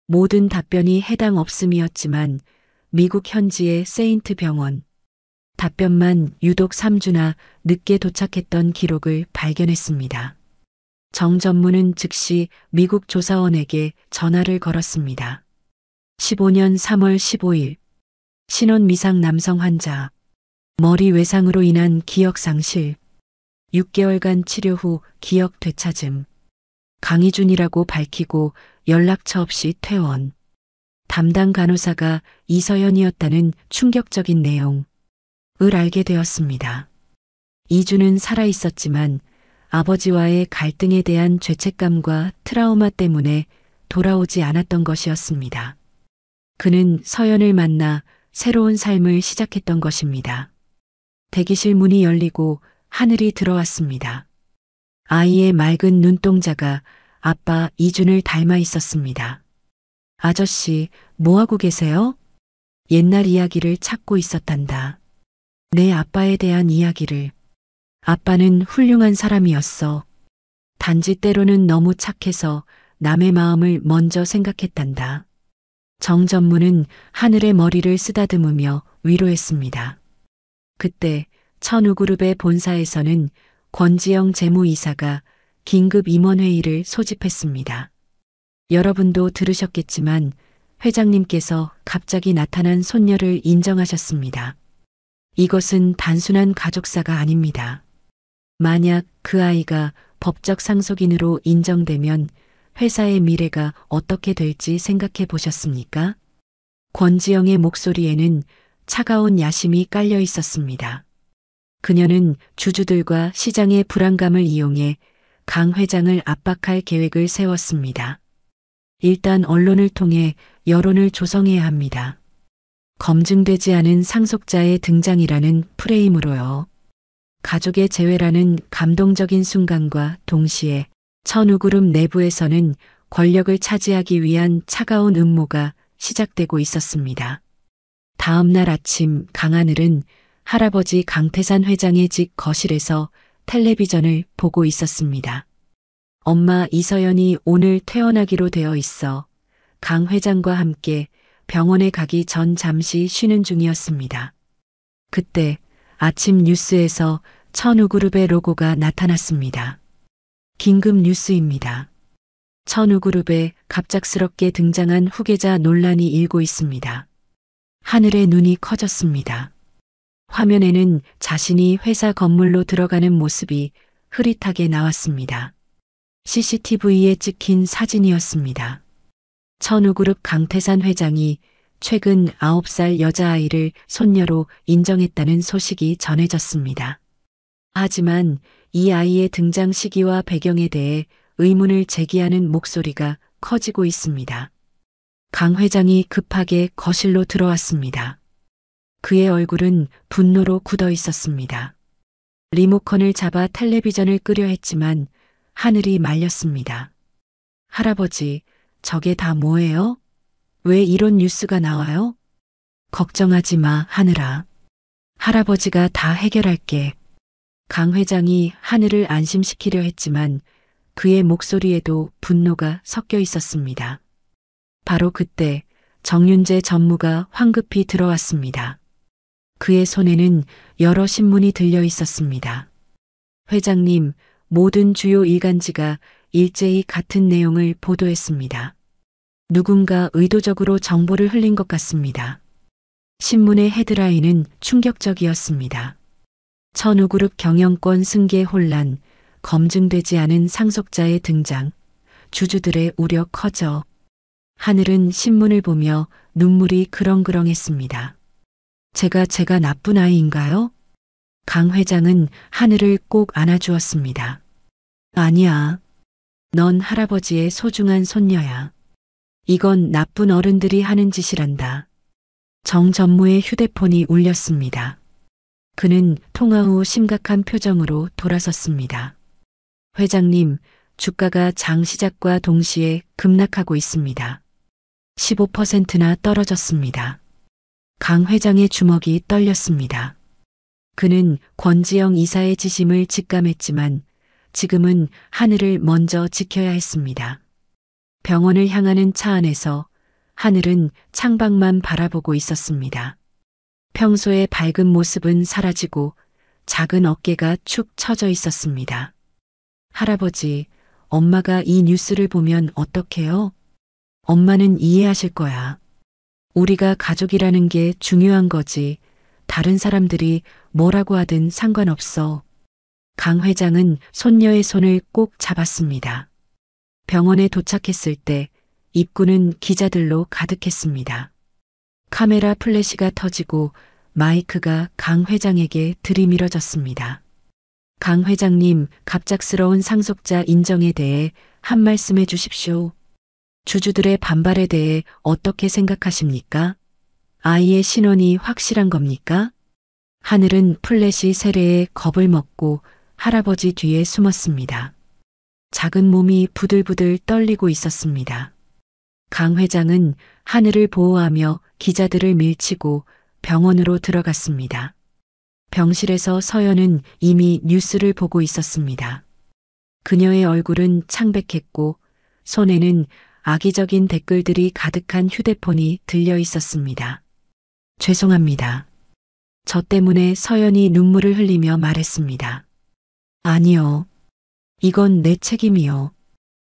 모든 답변이 해당 없음이었지만 미국 현지의 세인트 병원. 답변만 유독 3주나 늦게 도착했던 기록을 발견했습니다. 정 전무는 즉시 미국 조사원에게 전화를 걸었습니다. 15년 3월 15일 신원 미상 남성 환자 머리 외상으로 인한 기억 상실 6개월간 치료 후 기억 되찾음 강희준이라고 밝히고 연락처 없이 퇴원 담당 간호사가 이서연이었다는 충격적인 내용을 알게 되었습니다. 이준은 살아있었지만 아버지와의 갈등에 대한 죄책감과 트라우마 때문에 돌아오지 않았던 것이었습니다. 그는 서연을 만나 새로운 삶을 시작했던 것입니다. 대기실 문이 열리고 하늘이 들어왔습니다. 아이의 맑은 눈동자가 아빠 이준을 닮아 있었습니다. 아저씨, 뭐하고 계세요? 옛날 이야기를 찾고 있었단다. 내 아빠에 대한 이야기를. 아빠는 훌륭한 사람이었어. 단지 때로는 너무 착해서 남의 마음을 먼저 생각했단다. 정전무는 하늘의 머리를 쓰다듬으며 위로했습니다. 그때 천우그룹의 본사에서는 권지영 재무이사가 긴급 임원회의를 소집했습니다. 여러분도 들으셨겠지만 회장님께서 갑자기 나타난 손녀를 인정하셨습니다. 이것은 단순한 가족사가 아닙니다. 만약 그 아이가 법적 상속인으로 인정되면 회사의 미래가 어떻게 될지 생각해 보셨습니까? 권지영의 목소리에는 차가운 야심이 깔려 있었습니다. 그녀는 주주들과 시장의 불안감을 이용해 강 회장을 압박할 계획을 세웠습니다. 일단 언론을 통해 여론을 조성해야 합니다. 검증되지 않은 상속자의 등장이라는 프레임으로요. 가족의 재회라는 감동적인 순간과 동시에 천우그룹 내부에서는 권력을 차지하기 위한 차가운 음모가 시작되고 있었습니다. 다음 날 아침 강하늘은 할아버지 강태산 회장의 집 거실에서 텔레비전을 보고 있었습니다. 엄마 이서연이 오늘 퇴원하기로 되어 있어. 강 회장과 함께 병원에 가기 전 잠시 쉬는 중이었습니다. 그때 아침 뉴스에서 천우그룹의 로고가 나타났습니다. 긴급 뉴스입니다. 천우그룹에 갑작스럽게 등장한 후계자 논란이 일고 있습니다. 하늘의 눈이 커졌습니다. 화면에는 자신이 회사 건물로 들어가는 모습이 흐릿하게 나왔습니다. CCTV에 찍힌 사진이었습니다. 천우그룹 강태산 회장이 최근 9살 여자아이를 손녀로 인정했다는 소식이 전해졌습니다. 하지만 이 아이의 등장 시기와 배경에 대해 의문을 제기하는 목소리가 커지고 있습니다. 강 회장이 급하게 거실로 들어왔습니다. 그의 얼굴은 분노로 굳어 있었습니다. 리모컨을 잡아 텔레비전을 끄려 했지만 하늘이 말렸습니다. 할아버지, 저게 다 뭐예요? 왜 이런 뉴스가 나와요? 걱정하지 마, 하늘아. 할아버지가 다 해결할게. 강 회장이 하늘을 안심시키려 했지만 그의 목소리에도 분노가 섞여 있었습니다. 바로 그때 정윤재 전무가 황급히 들어왔습니다. 그의 손에는 여러 신문이 들려 있었습니다. 회장님, 모든 주요 일간지가 일제히 같은 내용을 보도했습니다. 누군가 의도적으로 정보를 흘린 것 같습니다. 신문의 헤드라인은 충격적이었습니다. 천우그룹 경영권 승계 혼란, 검증되지 않은 상속자의 등장, 주주들의 우려 커져. 하늘은 신문을 보며 눈물이 그렁그렁했습니다. 제가 나쁜 아이인가요? 강 회장은 하늘을 꼭 안아주었습니다. 아니야. 넌 할아버지의 소중한 손녀야. 이건 나쁜 어른들이 하는 짓이란다. 정전무의 휴대폰이 울렸습니다. 그는 통화 후 심각한 표정으로 돌아섰습니다. 회장님, 주가가 장 시작과 동시에 급락하고 있습니다. 15%나 떨어졌습니다. 강 회장의 주먹이 떨렸습니다. 그는 권지영 이사의 지심을 직감했지만 지금은 하늘을 먼저 지켜야 했습니다. 병원을 향하는 차 안에서 하늘은 창밖만 바라보고 있었습니다. 평소의 밝은 모습은 사라지고 작은 어깨가 축 처져 있었습니다. 할아버지, 엄마가 이 뉴스를 보면 어떡해요? 엄마는 이해하실 거야. 우리가 가족이라는 게 중요한 거지. 다른 사람들이 뭐라고 하든 상관없어. 강 회장은 손녀의 손을 꼭 잡았습니다. 병원에 도착했을 때 입구는 기자들로 가득했습니다. 카메라 플래시가 터지고 마이크가 강 회장에게 들이밀어졌습니다. 강 회장님, 갑작스러운 상속자 인정에 대해 한 말씀 해 주십시오. 주주들의 반발에 대해 어떻게 생각하십니까? 아이의 신원이 확실한 겁니까? 하늘은 플래시 세례에 겁을 먹고 할아버지 뒤에 숨었습니다. 작은 몸이 부들부들 떨리고 있었습니다. 강 회장은 하늘을 보호하며 기자들을 밀치고 병원으로 들어갔습니다. 병실에서 서연은 이미 뉴스를 보고 있었습니다. 그녀의 얼굴은 창백했고 손에는 악의적인 댓글들이 가득한 휴대폰이 들려 있었습니다. 죄송합니다. 저 때문에 서연이 눈물을 흘리며 말했습니다. 아니요. 이건 내 책임이요.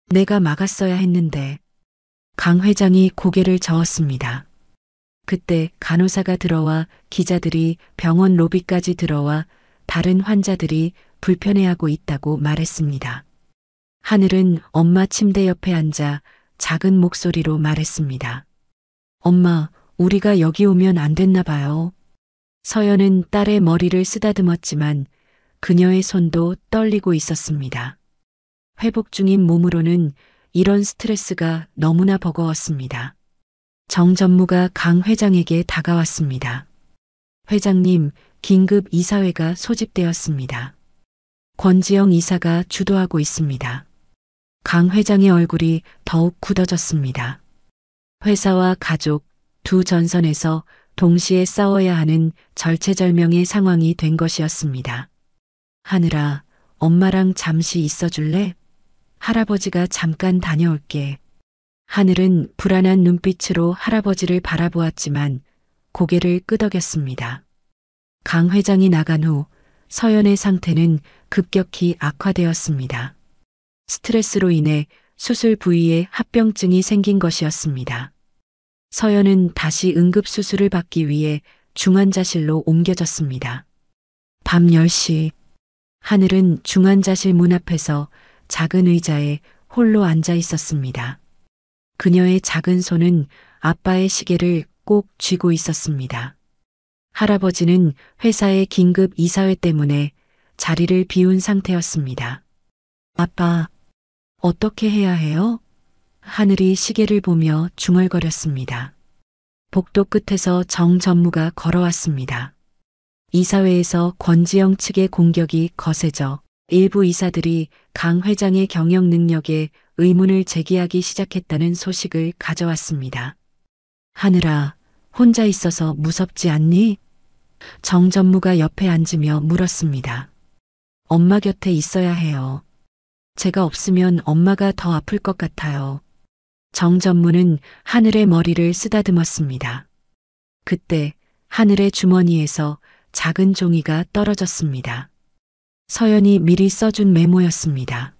내가 막았어야 했는데. 강 회장이 고개를 저었습니다. 그때 간호사가 들어와 기자들이 병원 로비까지 들어와 다른 환자들이 불편해하고 있다고 말했습니다. 하늘은 엄마 침대 옆에 앉아 작은 목소리로 말했습니다. 엄마, 우리가 여기 오면 안 됐나 봐요. 서연은 딸의 머리를 쓰다듬었지만 그녀의 손도 떨리고 있었습니다. 회복 중인 몸으로는 이런 스트레스가 너무나 버거웠습니다. 정 전무가 강 회장에게 다가왔습니다. 회장님, 긴급 이사회가 소집되었습니다. 권지영 이사가 주도하고 있습니다. 강 회장의 얼굴이 더욱 굳어졌습니다. 회사와 가족, 두 전선에서 동시에 싸워야 하는 절체절명의 상황이 된 것이었습니다. 하늘아, 엄마랑 잠시 있어줄래? 할아버지가 잠깐 다녀올게. 하늘은 불안한 눈빛으로 할아버지를 바라보았지만 고개를 끄덕였습니다. 강 회장이 나간 후 서연의 상태는 급격히 악화되었습니다. 스트레스로 인해 수술 부위에 합병증이 생긴 것이었습니다. 서연은 다시 응급수술을 받기 위해 중환자실로 옮겨졌습니다. 밤 10시, 하늘은 중환자실 문 앞에서 작은 의자에 홀로 앉아 있었습니다. 그녀의 작은 손은 아빠의 시계를 꼭 쥐고 있었습니다. 할아버지는 회사의 긴급 이사회 때문에 자리를 비운 상태였습니다. 아빠, 어떻게 해야 해요? 하늘이 시계를 보며 중얼거렸습니다. 복도 끝에서 정 전무가 걸어왔습니다. 이사회에서 권지영 측의 공격이 거세져 일부 이사들이 강 회장의 경영 능력에 의문을 제기하기 시작했다는 소식을 가져왔습니다. 하늘아, 혼자 있어서 무섭지 않니? 정 전무가 옆에 앉으며 물었습니다. 엄마 곁에 있어야 해요. 제가 없으면 엄마가 더 아플 것 같아요. 정 전무는 하늘의 머리를 쓰다듬었습니다. 그때 하늘의 주머니에서 작은 종이가 떨어졌습니다. 서연이 미리 써준 메모였습니다.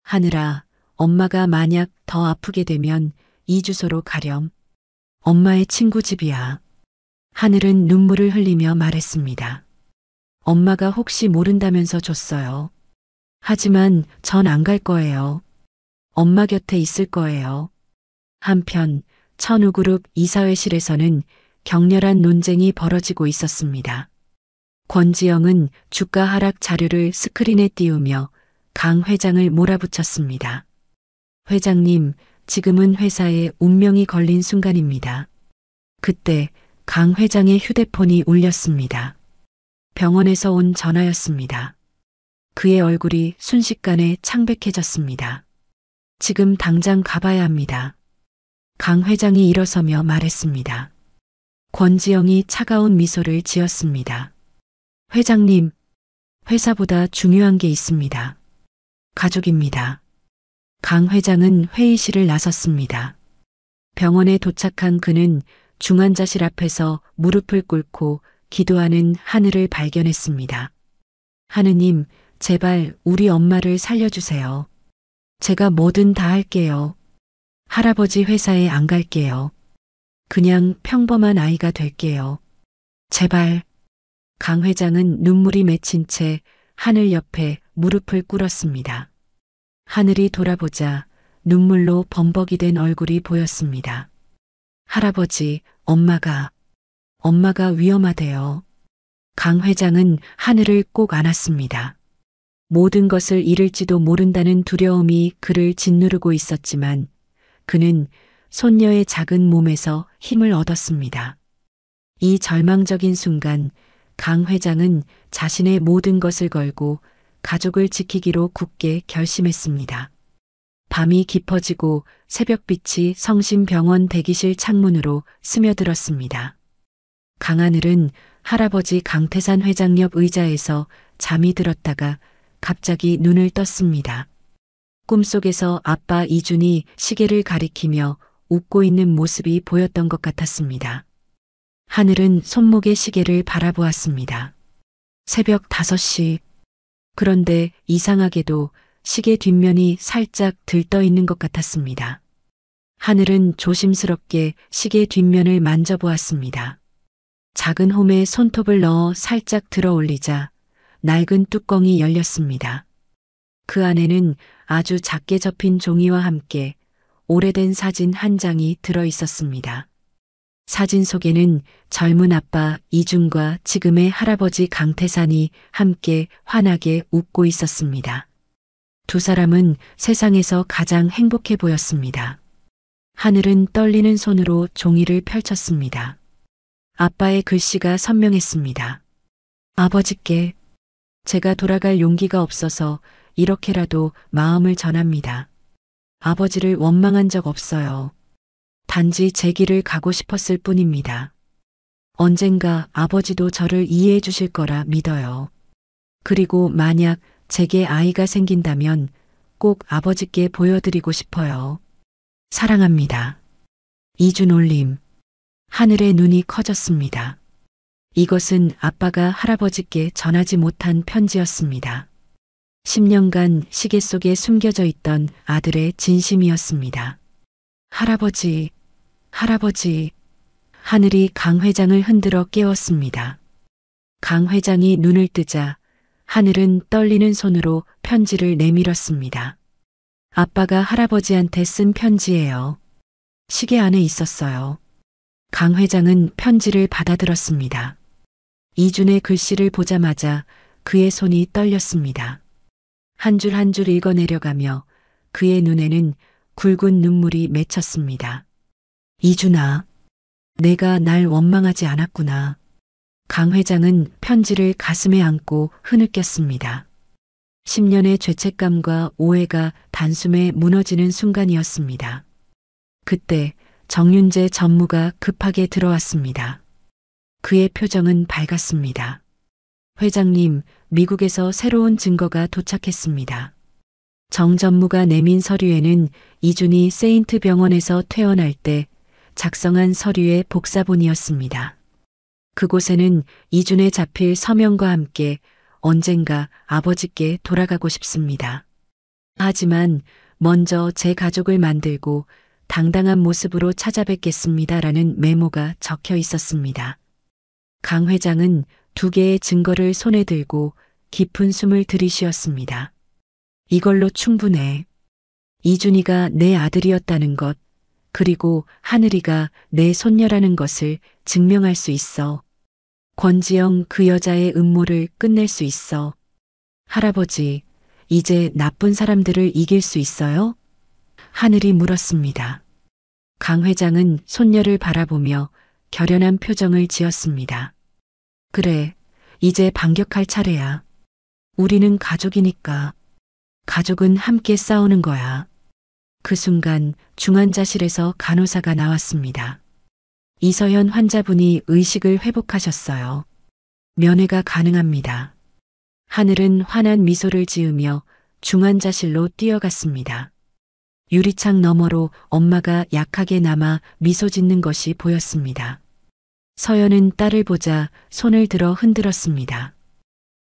하늘아, 엄마가 만약 더 아프게 되면 이 주소로 가렴. 엄마의 친구 집이야. 하늘은 눈물을 흘리며 말했습니다. 엄마가 혹시 모른다면서 줬어요. 하지만 전 안 갈 거예요. 엄마 곁에 있을 거예요. 한편 천우그룹 이사회실에서는 격렬한 논쟁이 벌어지고 있었습니다. 권지영은 주가 하락 자료를 스크린에 띄우며 강 회장을 몰아붙였습니다. 회장님, 지금은 회사에 운명이 걸린 순간입니다. 그때 강 회장의 휴대폰이 울렸습니다. 병원에서 온 전화였습니다. 그의 얼굴이 순식간에 창백해졌습니다. 지금 당장 가봐야 합니다. 강 회장이 일어서며 말했습니다. 권지영이 차가운 미소를 지었습니다. 회장님, 회사보다 중요한 게 있습니다. 가족입니다. 강 회장은 회의실을 나섰습니다. 병원에 도착한 그는 중환자실 앞에서 무릎을 꿇고 기도하는 하늘을 발견했습니다. 하느님, 제발 우리 엄마를 살려주세요. 제가 뭐든 다 할게요. 할아버지 회사에 안 갈게요. 그냥 평범한 아이가 될게요. 제발. 강 회장은 눈물이 맺힌 채 하늘 옆에 무릎을 꿇었습니다. 하늘이 돌아보자 눈물로 범벅이 된 얼굴이 보였습니다. 할아버지, 엄마가 위험하대요. 강 회장은 하늘을 꼭 안았습니다. 모든 것을 잃을지도 모른다는 두려움이 그를 짓누르고 있었지만 그는 손녀의 작은 몸에서 힘을 얻었습니다. 이 절망적인 순간 강 회장은 자신의 모든 것을 걸고 가족을 지키기로 굳게 결심했습니다. 밤이 깊어지고 새벽빛이 성심병원 대기실 창문으로 스며들었습니다. 강하늘은 할아버지 강태산 회장 옆 의자에서 잠이 들었다가 갑자기 눈을 떴습니다. 꿈속에서 아빠 이준이 시계를 가리키며 웃고 있는 모습이 보였던 것 같았습니다. 하늘은 손목의 시계를 바라보았습니다. 새벽 5시. 그런데 이상하게도 시계 뒷면이 살짝 들떠 있는 것 같았습니다. 하늘은 조심스럽게 시계 뒷면을 만져보았습니다. 작은 홈에 손톱을 넣어 살짝 들어 올리자 낡은 뚜껑이 열렸습니다. 그 안에는 아주 작게 접힌 종이와 함께 오래된 사진 한 장이 들어 있었습니다. 사진 속에는 젊은 아빠 이준과 지금의 할아버지 강태산이 함께 환하게 웃고 있었습니다. 두 사람은 세상에서 가장 행복해 보였습니다. 하늘은 떨리는 손으로 종이를 펼쳤습니다. 아빠의 글씨가 선명했습니다. 아버지께 제가 돌아갈 용기가 없어서 이렇게라도 마음을 전합니다. 아버지를 원망한 적 없어요. 단지 제 길을 가고 싶었을 뿐입니다. 언젠가 아버지도 저를 이해해 주실 거라 믿어요. 그리고 만약 제게 아이가 생긴다면 꼭 아버지께 보여드리고 싶어요. 사랑합니다. 이준 올림. 하늘의 눈이 커졌습니다. 이것은 아빠가 할아버지께 전하지 못한 편지였습니다. 10년간 시계 속에 숨겨져 있던 아들의 진심이었습니다. 할아버지, 할아버지. 하늘이 강 회장을 흔들어 깨웠습니다. 강 회장이 눈을 뜨자 하늘은 떨리는 손으로 편지를 내밀었습니다. 아빠가 할아버지한테 쓴 편지예요. 시계 안에 있었어요. 강 회장은 편지를 받아들었습니다. 이준의 글씨를 보자마자 그의 손이 떨렸습니다. 한 줄 한 줄 읽어내려가며 그의 눈에는 굵은 눈물이 맺혔습니다. 이준아, 내가 날 원망하지 않았구나. 강 회장은 편지를 가슴에 안고 흐느꼈습니다. 10년의 죄책감과 오해가 단숨에 무너지는 순간이었습니다. 그때 정윤재 전무가 급하게 들어왔습니다. 그의 표정은 밝았습니다. 회장님, 미국에서 새로운 증거가 도착했습니다. 정 전무가 내민 서류에는 이준이 세인트 병원에서 퇴원할 때 작성한 서류의 복사본이었습니다. 그곳에는 이준에 잡힐 서명과 함께 언젠가 아버지께 돌아가고 싶습니다. 하지만 먼저 제 가족을 만들고 당당한 모습으로 찾아뵙겠습니다라는 메모가 적혀 있었습니다. 강 회장은 2개의 증거를 손에 들고 깊은 숨을 들이쉬었습니다. 이걸로 충분해. 이준이가 내 아들이었다는 것, 그리고 하늘이가 내 손녀라는 것을 증명할 수 있어. 권지영 그 여자의 음모를 끝낼 수 있어. 할아버지, 이제 나쁜 사람들을 이길 수 있어요? 하늘이 물었습니다. 강 회장은 손녀를 바라보며 결연한 표정을 지었습니다. 그래, 이제 반격할 차례야. 우리는 가족이니까. 가족은 함께 싸우는 거야. 그 순간 중환자실에서 간호사가 나왔습니다. 이서현 환자분이 의식을 회복하셨어요. 면회가 가능합니다. 하늘은 환한 미소를 지으며 중환자실로 뛰어갔습니다. 유리창 너머로 엄마가 약하게 남아 미소 짓는 것이 보였습니다. 서연은 딸을 보자 손을 들어 흔들었습니다.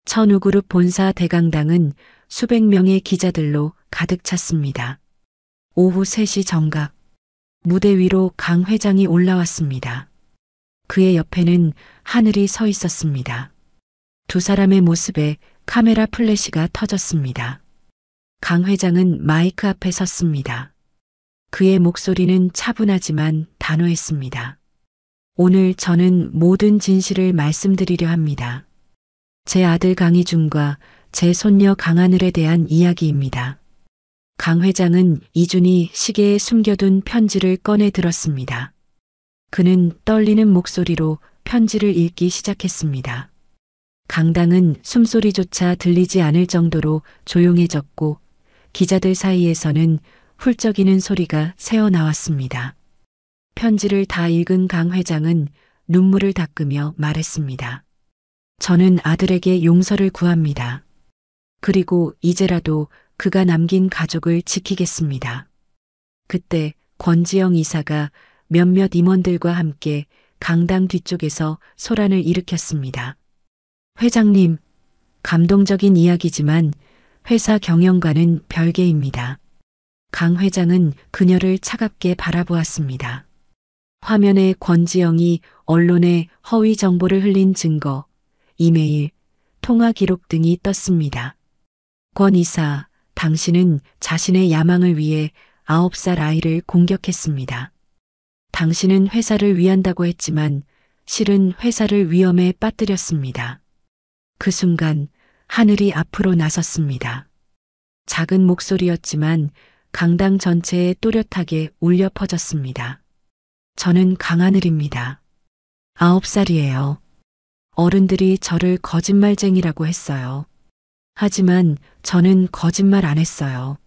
천우그룹 본사 대강당은 수백 명의 기자들로 가득 찼습니다. 오후 3시 정각, 무대 위로 강 회장이 올라왔습니다. 그의 옆에는 하늘이 서 있었습니다. 두 사람의 모습에 카메라 플래시가 터졌습니다. 강 회장은 마이크 앞에 섰습니다. 그의 목소리는 차분하지만 단호했습니다. 오늘 저는 모든 진실을 말씀드리려 합니다. 제 아들 강희준과 제 손녀 강하늘에 대한 이야기입니다. 강 회장은 이준이 시계에 숨겨둔 편지를 꺼내 들었습니다. 그는 떨리는 목소리로 편지를 읽기 시작했습니다. 강당은 숨소리조차 들리지 않을 정도로 조용해졌고 기자들 사이에서는 훌쩍이는 소리가 새어나왔습니다. 편지를 다 읽은 강 회장은 눈물을 닦으며 말했습니다. 저는 아들에게 용서를 구합니다. 그리고 이제라도 그가 남긴 가족을 지키겠습니다. 그때 권지영 이사가 몇몇 임원들과 함께 강당 뒤쪽에서 소란을 일으켰습니다. 회장님, 감동적인 이야기지만 회사 경영과는 별개입니다. 강 회장은 그녀를 차갑게 바라보았습니다. 화면에 권지영이 언론에 허위 정보를 흘린 증거, 이메일, 통화 기록 등이 떴습니다. 권 이사, 당신은 자신의 야망을 위해 9살 아이를 공격했습니다. 당신은 회사를 위한다고 했지만 실은 회사를 위험에 빠뜨렸습니다. 그 순간 하늘이 앞으로 나섰습니다. 작은 목소리였지만 강당 전체에 또렷하게 울려 퍼졌습니다. 저는 강하늘입니다. 9살이에요. 어른들이 저를 거짓말쟁이라고 했어요. 하지만 저는 거짓말 안 했어요.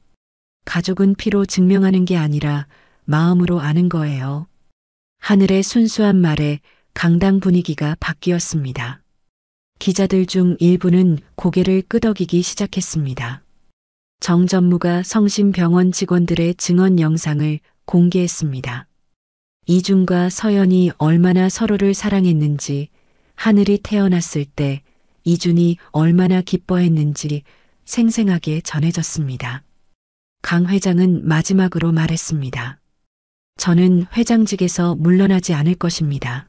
가족은 피로 증명하는 게 아니라 마음으로 아는 거예요. 하늘의 순수한 말에 강당 분위기가 바뀌었습니다. 기자들 중 일부는 고개를 끄덕이기 시작했습니다. 정 전무가 성심병원 직원들의 증언 영상을 공개했습니다. 이준과 서연이 얼마나 서로를 사랑했는지, 하늘이 태어났을 때 이준이 얼마나 기뻐했는지 생생하게 전해졌습니다. 강 회장은 마지막으로 말했습니다. 저는 회장직에서 물러나지 않을 것입니다.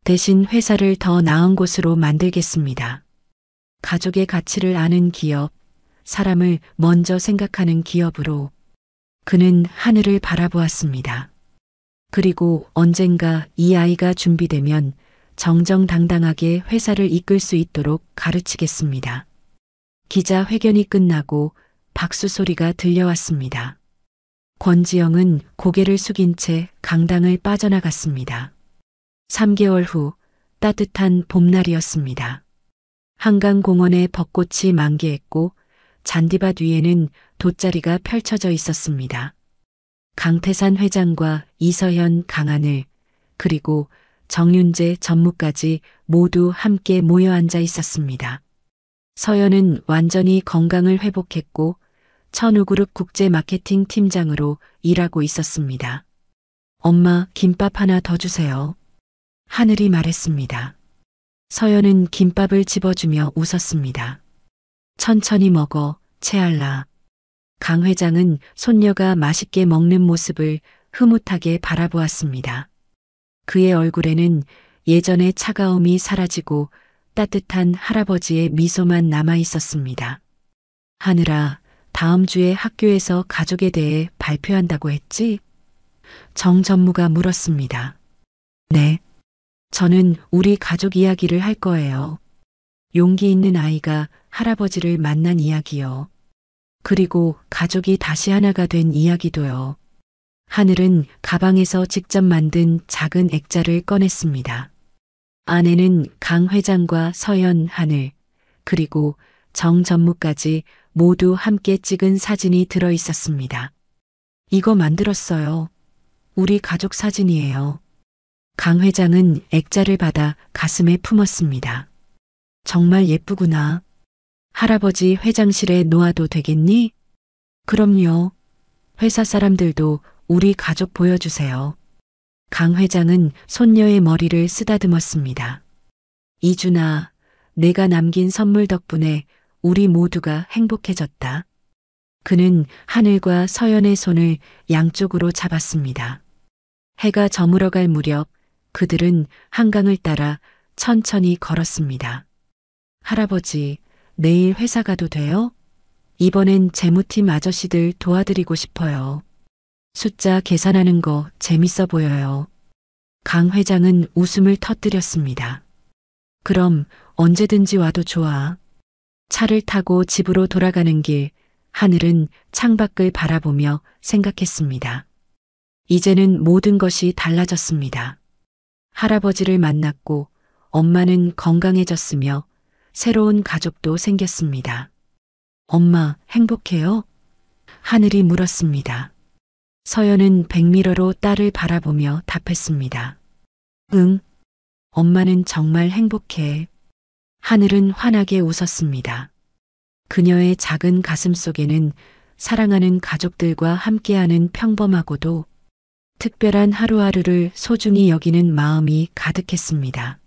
대신 회사를 더 나은 곳으로 만들겠습니다. 가족의 가치를 아는 기업, 사람을 먼저 생각하는 기업으로. 그는 하늘을 바라보았습니다. 그리고 언젠가 이 아이가 준비되면 정정당당하게 회사를 이끌 수 있도록 가르치겠습니다. 기자회견이 끝나고 박수 소리가 들려왔습니다. 권지영은 고개를 숙인 채 강당을 빠져나갔습니다. 3개월 후 따뜻한 봄날이었습니다. 한강공원에 벚꽃이 만개했고 잔디밭 위에는 돗자리가 펼쳐져 있었습니다. 강태산 회장과 이서현, 강하늘, 그리고 정윤재 전무까지 모두 함께 모여 앉아 있었습니다. 서현은 완전히 건강을 회복했고 천우그룹 국제 마케팅 팀장으로 일하고 있었습니다. 엄마, 김밥 하나 더 주세요. 하늘이 말했습니다. 서연은 김밥을 집어주며 웃었습니다. 천천히 먹어, 채알라. 강 회장은 손녀가 맛있게 먹는 모습을 흐뭇하게 바라보았습니다. 그의 얼굴에는 예전의 차가움이 사라지고 따뜻한 할아버지의 미소만 남아 있었습니다. 하늘아, 다음 주에 학교에서 가족에 대해 발표한다고 했지? 정 전무가 물었습니다. 네. 저는 우리 가족 이야기를 할 거예요. 용기 있는 아이가 할아버지를 만난 이야기요. 그리고 가족이 다시 하나가 된 이야기도요. 하늘은 가방에서 직접 만든 작은 액자를 꺼냈습니다. 안에는 강 회장과 서연, 하늘, 그리고 정 전무까지 모두 함께 찍은 사진이 들어 있었습니다. 이거 만들었어요. 우리 가족 사진이에요. 강 회장은 액자를 받아 가슴에 품었습니다. 정말 예쁘구나. 할아버지 회장실에 놓아도 되겠니? 그럼요. 회사 사람들도 우리 가족 보여주세요. 강 회장은 손녀의 머리를 쓰다듬었습니다. 이준아, 내가 남긴 선물 덕분에 우리 모두가 행복해졌다. 그는 하늘과 서연의 손을 양쪽으로 잡았습니다. 해가 저물어갈 무렵 그들은 한강을 따라 천천히 걸었습니다. 할아버지, 내일 회사 가도 돼요? 이번엔 재무팀 아저씨들 도와드리고 싶어요. 숫자 계산하는 거 재밌어 보여요. 강 회장은 웃음을 터뜨렸습니다. 그럼 언제든지 와도 좋아. 차를 타고 집으로 돌아가는 길, 하늘은 창밖을 바라보며 생각했습니다. 이제는 모든 것이 달라졌습니다. 할아버지를 만났고 엄마는 건강해졌으며 새로운 가족도 생겼습니다. 엄마, 행복해요? 하늘이 물었습니다. 서연은 백미러로 딸을 바라보며 답했습니다. 응, 엄마는 정말 행복해. 하늘은 환하게 웃었습니다. 그녀의 작은 가슴 속에는 사랑하는 가족들과 함께하는 평범하고도 특별한 하루하루를 소중히 여기는 마음이 가득했습니다.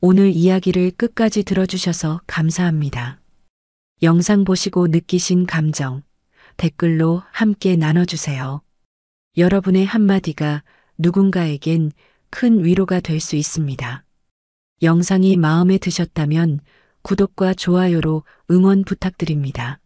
오늘 이야기를 끝까지 들어주셔서 감사합니다. 영상 보시고 느끼신 감정, 댓글로 함께 나눠주세요. 여러분의 한마디가 누군가에겐 큰 위로가 될 수 있습니다. 영상이 마음에 드셨다면 구독과 좋아요로 응원 부탁드립니다.